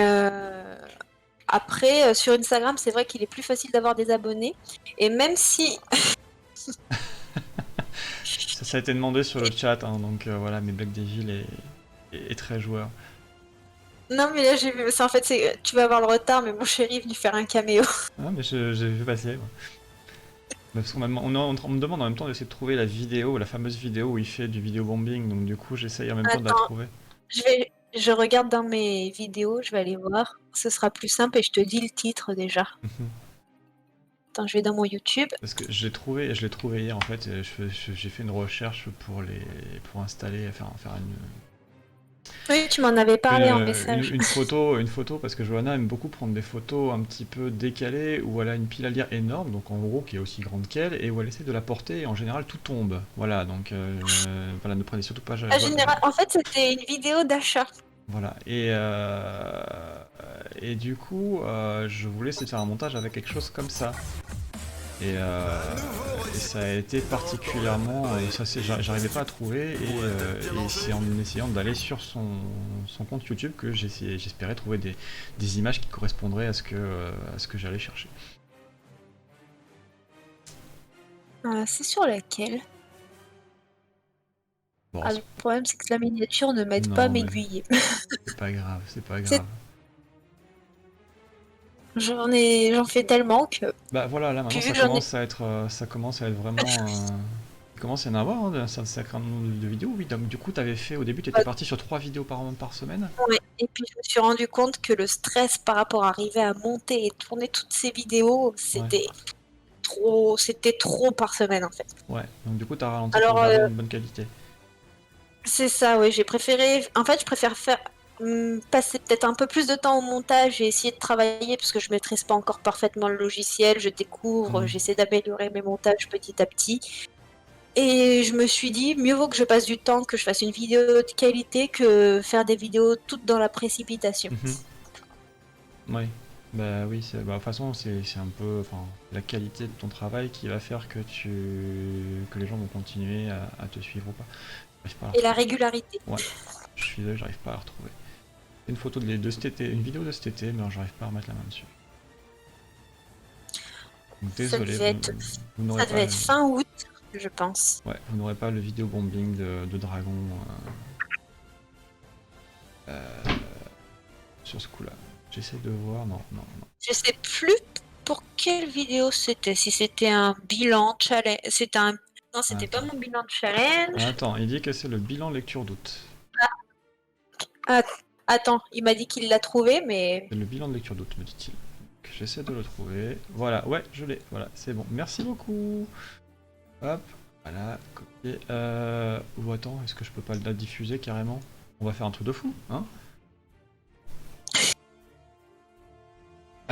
[SPEAKER 2] après, sur Instagram, c'est vrai qu'il est plus facile d'avoir des abonnés. Et même si
[SPEAKER 1] Ça a été demandé sur le chat, hein, donc voilà, mais Black Devil est très joueur.
[SPEAKER 2] Non, mais là, j'ai vu. En fait, tu vas avoir le retard, mais mon chéri est venu faire un caméo.
[SPEAKER 1] Ah, mais j'ai vu passer. Ouais. Parce qu'on me demande en même temps d'essayer de trouver la vidéo, la fameuse vidéo où il fait du vidéo bombing, donc du coup j'essaye en même temps de la
[SPEAKER 2] Attends,
[SPEAKER 1] trouver.
[SPEAKER 2] je regarde dans mes vidéos, je vais aller voir. Ce sera plus simple et je te dis le titre déjà. Attends, je vais dans mon YouTube.
[SPEAKER 1] Parce que je l'ai trouvé hier en fait. J'ai fait une recherche pour installer, faire une.
[SPEAKER 2] Oui, tu m'en avais parlé en message.
[SPEAKER 1] Une photo, parce que Johanna aime beaucoup prendre des photos un petit peu décalées, où elle a une pile à lire énorme, donc en gros qui est aussi grande qu'elle, et où elle essaie de la porter, et en général tout tombe. Voilà, donc voilà, ne prenez surtout pas...
[SPEAKER 2] En fait, c'était une vidéo d'achat.
[SPEAKER 1] Voilà, et du coup, je voulais essayer de faire un montage avec quelque chose comme ça. Et ça a été particulièrement... j'arrivais pas à trouver, et c'est en essayant d'aller sur son compte YouTube que j'espérais trouver des images qui correspondraient à ce que j'allais chercher.
[SPEAKER 2] C'est sur laquelle?
[SPEAKER 1] Bon,
[SPEAKER 2] le problème, c'est que la miniature ne m'aide
[SPEAKER 1] Non,
[SPEAKER 2] pas à
[SPEAKER 1] mais-
[SPEAKER 2] m'aiguiller.
[SPEAKER 1] c'est pas grave, c'est pas
[SPEAKER 2] C'est-
[SPEAKER 1] grave.
[SPEAKER 2] J'en fais tellement que...
[SPEAKER 1] Bah voilà, là maintenant
[SPEAKER 2] Puis vu
[SPEAKER 1] ça
[SPEAKER 2] que j'en ai-
[SPEAKER 1] commence à être vraiment... Il commence à y en avoir, hein, un sacré nombre de vidéos. Oui, donc du coup t'avais fait, au début tu étais
[SPEAKER 2] Ouais.
[SPEAKER 1] parti sur 3 vidéos par semaine.
[SPEAKER 2] Ouais. Et puis je me suis rendu compte que le stress par rapport à arriver à monter et tourner toutes ces vidéos, c'était trop par semaine en fait.
[SPEAKER 1] Ouais, donc du coup t'as ralenti
[SPEAKER 2] Alors,
[SPEAKER 1] pour garder une bonne qualité.
[SPEAKER 2] C'est ça, oui, j'ai préféré... En fait, je préfère passer peut-être un peu plus de temps au montage et essayer de travailler parce que je maîtrise pas encore parfaitement le logiciel, je découvre, j'essaie d'améliorer mes montages petit à petit. Et je me suis dit, mieux vaut que je passe du temps, que je fasse une vidéo de qualité que faire des vidéos toutes dans la précipitation.
[SPEAKER 1] Oui, bah oui, de toute façon c'est un peu la qualité de ton travail qui va faire que les gens vont continuer à te suivre ou pas. J'arrive pas à
[SPEAKER 2] Et la régularité.
[SPEAKER 1] Ouais, je suis désolé, j'arrive pas à la retrouver. Une photo de cet été, une vidéo de cet été, mais j'arrive pas à remettre la main dessus. Donc, désolé, vous n'aurez
[SPEAKER 2] Ça
[SPEAKER 1] pas
[SPEAKER 2] devait être fin août, je pense.
[SPEAKER 1] Ouais, vous n'aurez pas le vidéo bombing de dragon sur ce coup-là. J'essaie de voir, non.
[SPEAKER 2] Je sais plus pour quelle vidéo c'était. Si c'était un bilan challenge. Non, c'était pas mon bilan challenge.
[SPEAKER 1] Attends, il dit que c'est le bilan lecture d'août.
[SPEAKER 2] Attends, il m'a dit qu'il l'a trouvé, mais...
[SPEAKER 1] C'est le bilan de lecture d'août, me dit-il. J'essaie de le trouver. Voilà, ouais, je l'ai. Voilà, c'est bon. Merci beaucoup. Hop, voilà, copier. Ou attends, est-ce que je peux pas la diffuser carrément? On va faire un truc de fou, hein?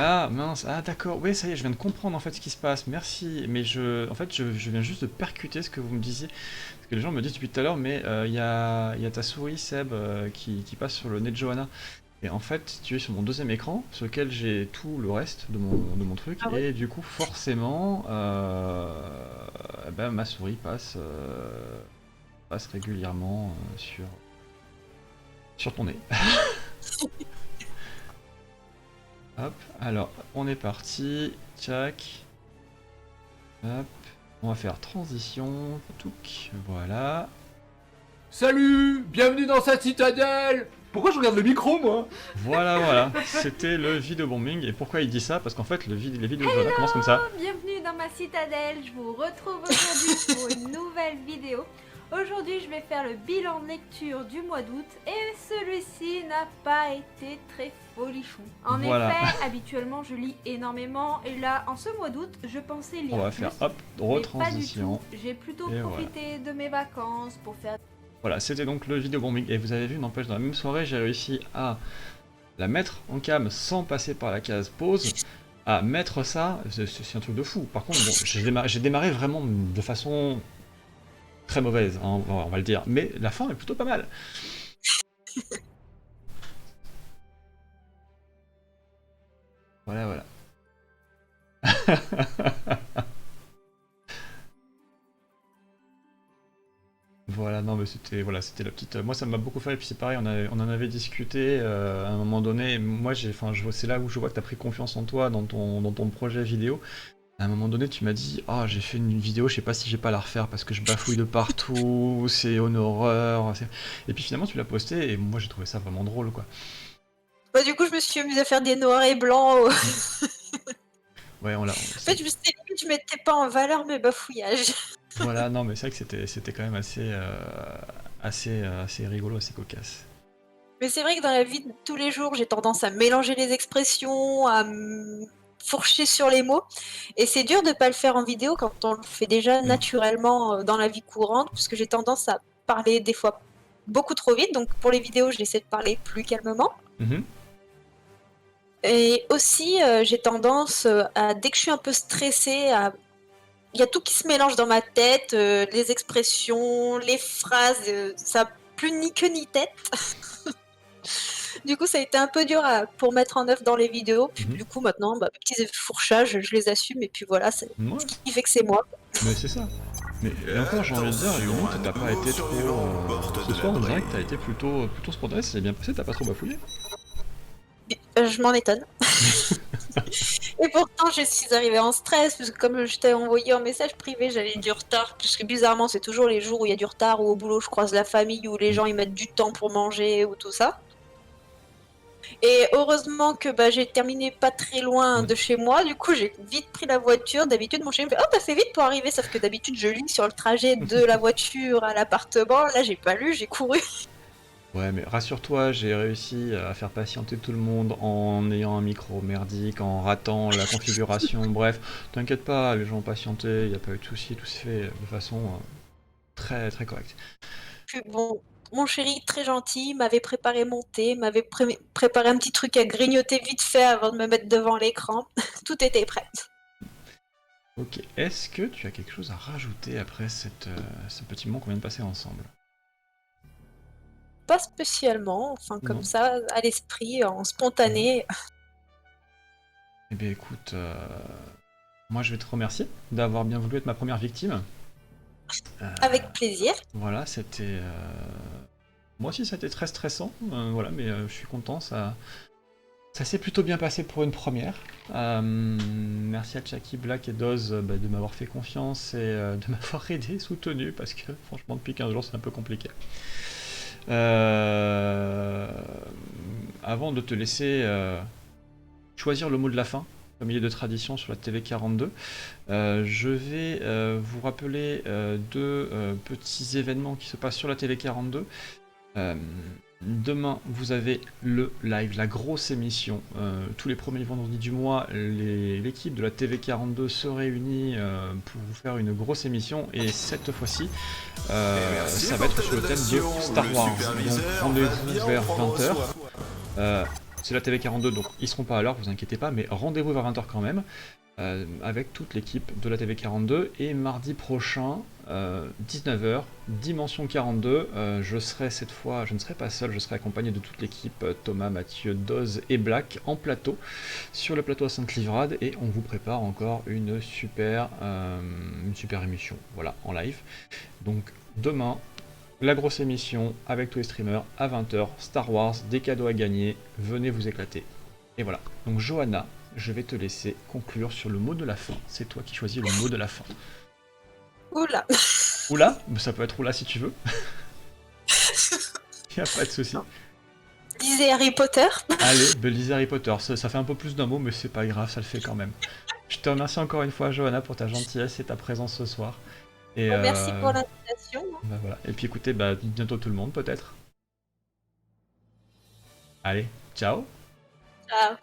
[SPEAKER 1] Ah mince, ah d'accord, oui ça y est, je viens de comprendre en fait ce qui se passe, merci, mais en fait je viens juste de percuter ce que vous me disiez, parce que les gens me disent depuis tout à l'heure, mais il y a ta souris Seb qui passe sur le nez de Johanna, et en fait tu es sur mon deuxième écran, sur lequel j'ai tout le reste de mon truc, et du coup forcément, ma souris passe régulièrement sur ton nez. Hop, alors on est parti, tchac, hop, on va faire transition, touc, voilà.
[SPEAKER 3] Salut, bienvenue dans cette citadelle. Pourquoi je regarde le micro moi?
[SPEAKER 1] Voilà, c'était le vidéo bombing, et pourquoi il dit ça? Parce qu'en fait les vidéos de Johanna commencent comme ça.
[SPEAKER 4] Bienvenue dans ma citadelle, je vous retrouve aujourd'hui pour une nouvelle vidéo. Aujourd'hui, je vais faire le bilan de lecture du mois d'août et celui-ci n'a pas été très folichon. En
[SPEAKER 1] Voilà.
[SPEAKER 4] effet, habituellement, je lis énormément et là, en ce mois d'août, je pensais lire
[SPEAKER 1] On va
[SPEAKER 4] plus,
[SPEAKER 1] faire hop,
[SPEAKER 4] mais pas du
[SPEAKER 1] retransition.
[SPEAKER 4] tout. J'ai plutôt
[SPEAKER 1] Et
[SPEAKER 4] profité de mes vacances pour faire
[SPEAKER 1] Voilà, c'était donc le vidéo bombing. Et vous avez vu, n'empêche, dans la même soirée, j'ai réussi à la mettre en cam sans passer par la case pause. À mettre ça, c'est un truc de fou. Par contre, bon, j'ai démarré vraiment de façon très mauvaise, hein, on va le dire. Mais la fin est plutôt pas mal. Voilà, voilà. Voilà, non mais c'était la petite. Moi ça m'a beaucoup fait et puis c'est pareil, on en avait discuté à un moment donné. Et moi c'est là où je vois que tu as pris confiance en toi dans ton projet vidéo. À un moment donné, tu m'as dit ah j'ai fait une vidéo, je sais pas si j'ai pas à la refaire parce que je bafouille de partout, c'est une horreur. Et puis finalement tu l'as posté et moi j'ai trouvé ça vraiment drôle quoi.
[SPEAKER 2] Bah, du coup, je me suis amusée à faire des noirs et blancs.
[SPEAKER 1] Ouais,
[SPEAKER 2] En fait, je me suis dit, limite, je mettais pas en valeur mes bafouillages.
[SPEAKER 1] Voilà, non mais c'est vrai que c'était quand même assez rigolo, assez cocasse.
[SPEAKER 2] Mais c'est vrai que dans la vie de tous les jours, j'ai tendance à mélanger les expressions, à me fourcher sur les mots. Et c'est dur de pas le faire en vidéo quand on le fait déjà naturellement dans la vie courante, parce que j'ai tendance à parler des fois beaucoup trop vite. Donc pour les vidéos, j'essaie de parler plus calmement.
[SPEAKER 1] Mhm.
[SPEAKER 2] Et aussi, j'ai tendance à, dès que je suis un peu stressée, il y a tout qui se mélange dans ma tête, les expressions, les phrases, ça n'a plus ni queue ni tête. Du coup, ça a été un peu dur pour mettre en œuvre dans les vidéos. Puis du coup, maintenant, mes petits fourchages, je les assume. Et puis voilà, c'est
[SPEAKER 1] Ouais,
[SPEAKER 2] ce qui fait que c'est moi.
[SPEAKER 1] mais c'est ça. Mais et encore, j'ai envie de dire, limite, t'as pas été trop. Ce soir, on dirait que t'as été plutôt spontané, c'est bien passé, t'as pas trop bafouillé.
[SPEAKER 2] Je m'en étonne. Et pourtant, je suis arrivée en stress, parce que comme je t'ai envoyé un message privé, j'avais du retard. Parce que bizarrement, c'est toujours les jours où il y a du retard, ou au boulot, je croise la famille, où les gens ils mettent du temps pour manger, ou tout ça. Et heureusement que j'ai terminé pas très loin de chez moi, du coup j'ai vite pris la voiture. D'habitude mon chéri me fait « Oh t'as fait vite pour arriver », sauf que d'habitude je lis sur le trajet de la voiture à l'appartement. Là j'ai pas lu, j'ai couru.
[SPEAKER 1] Ouais, mais rassure-toi, j'ai réussi à faire patienter tout le monde en ayant un micro merdique, en ratant la configuration, bref, t'inquiète pas, les gens ont patienté, il n'y a pas eu de soucis, tout s'est fait de façon très très correcte.
[SPEAKER 2] Puis bon, mon chéri très gentil m'avait préparé mon thé, m'avait préparé un petit truc à grignoter vite fait avant de me mettre devant l'écran. Tout était prêt.
[SPEAKER 1] Ok, est-ce que tu as quelque chose à rajouter après ce petit moment qu'on vient de passer ensemble?
[SPEAKER 2] Pas spécialement, enfin comme
[SPEAKER 1] Non.
[SPEAKER 2] ça, à l'esprit, en spontané.
[SPEAKER 1] Eh bien écoute, moi je vais te remercier d'avoir bien voulu être ma première victime.
[SPEAKER 2] Avec plaisir.
[SPEAKER 1] Voilà, c'était... Moi aussi ça a été très stressant, voilà, mais je suis content, ça s'est plutôt bien passé pour une première. Merci à Chucky, Black et Doz de m'avoir fait confiance et de m'avoir aidé, soutenu, parce que franchement depuis 15 jours c'est un peu compliqué. Avant de te laisser choisir le mot de la fin, comme il est de tradition sur la TV42, je vais vous rappeler deux petits événements qui se passent sur la TV42. Demain, vous avez le live, la grosse émission. Tous les premiers vendredis du mois, l'équipe de la TV42 se réunit pour vous faire une grosse émission. Et cette fois-ci, ça va être sur le thème de Star Wars. Donc rendez-vous vers 20h. C'est la TV42, donc ils seront pas à l'heure, vous inquiétez pas, mais rendez-vous vers 20h quand même, avec toute l'équipe de la TV42. Et mardi prochain, 19h, Dimension 42, je ne serai pas seul, je serai accompagné de toute l'équipe, Thomas, Mathieu, Doz et Black, en plateau, sur le plateau à Sainte-Livrade, et on vous prépare encore une super émission, voilà, en live. Donc demain, la grosse émission avec tous les streamers à 20h, Star Wars, des cadeaux à gagner, venez vous éclater. Et voilà, donc Johanna, je vais te laisser conclure sur le mot de la fin, c'est toi qui choisis le mot de la fin.
[SPEAKER 2] Oula.
[SPEAKER 1] Oula, ça peut être oula si tu veux. Y a pas de souci.
[SPEAKER 2] Lisez Harry Potter.
[SPEAKER 1] Allez, lisez Harry Potter, ça fait un peu plus d'un mot, mais c'est pas grave, ça le fait quand même. Je te remercie encore une fois, Johanna, pour ta gentillesse et ta présence ce soir. Et,
[SPEAKER 2] Bon, merci pour l'invitation.
[SPEAKER 1] bah, voilà. Et puis écoutez, bah, bientôt tout le monde peut-être. Allez, ciao.
[SPEAKER 2] Ciao.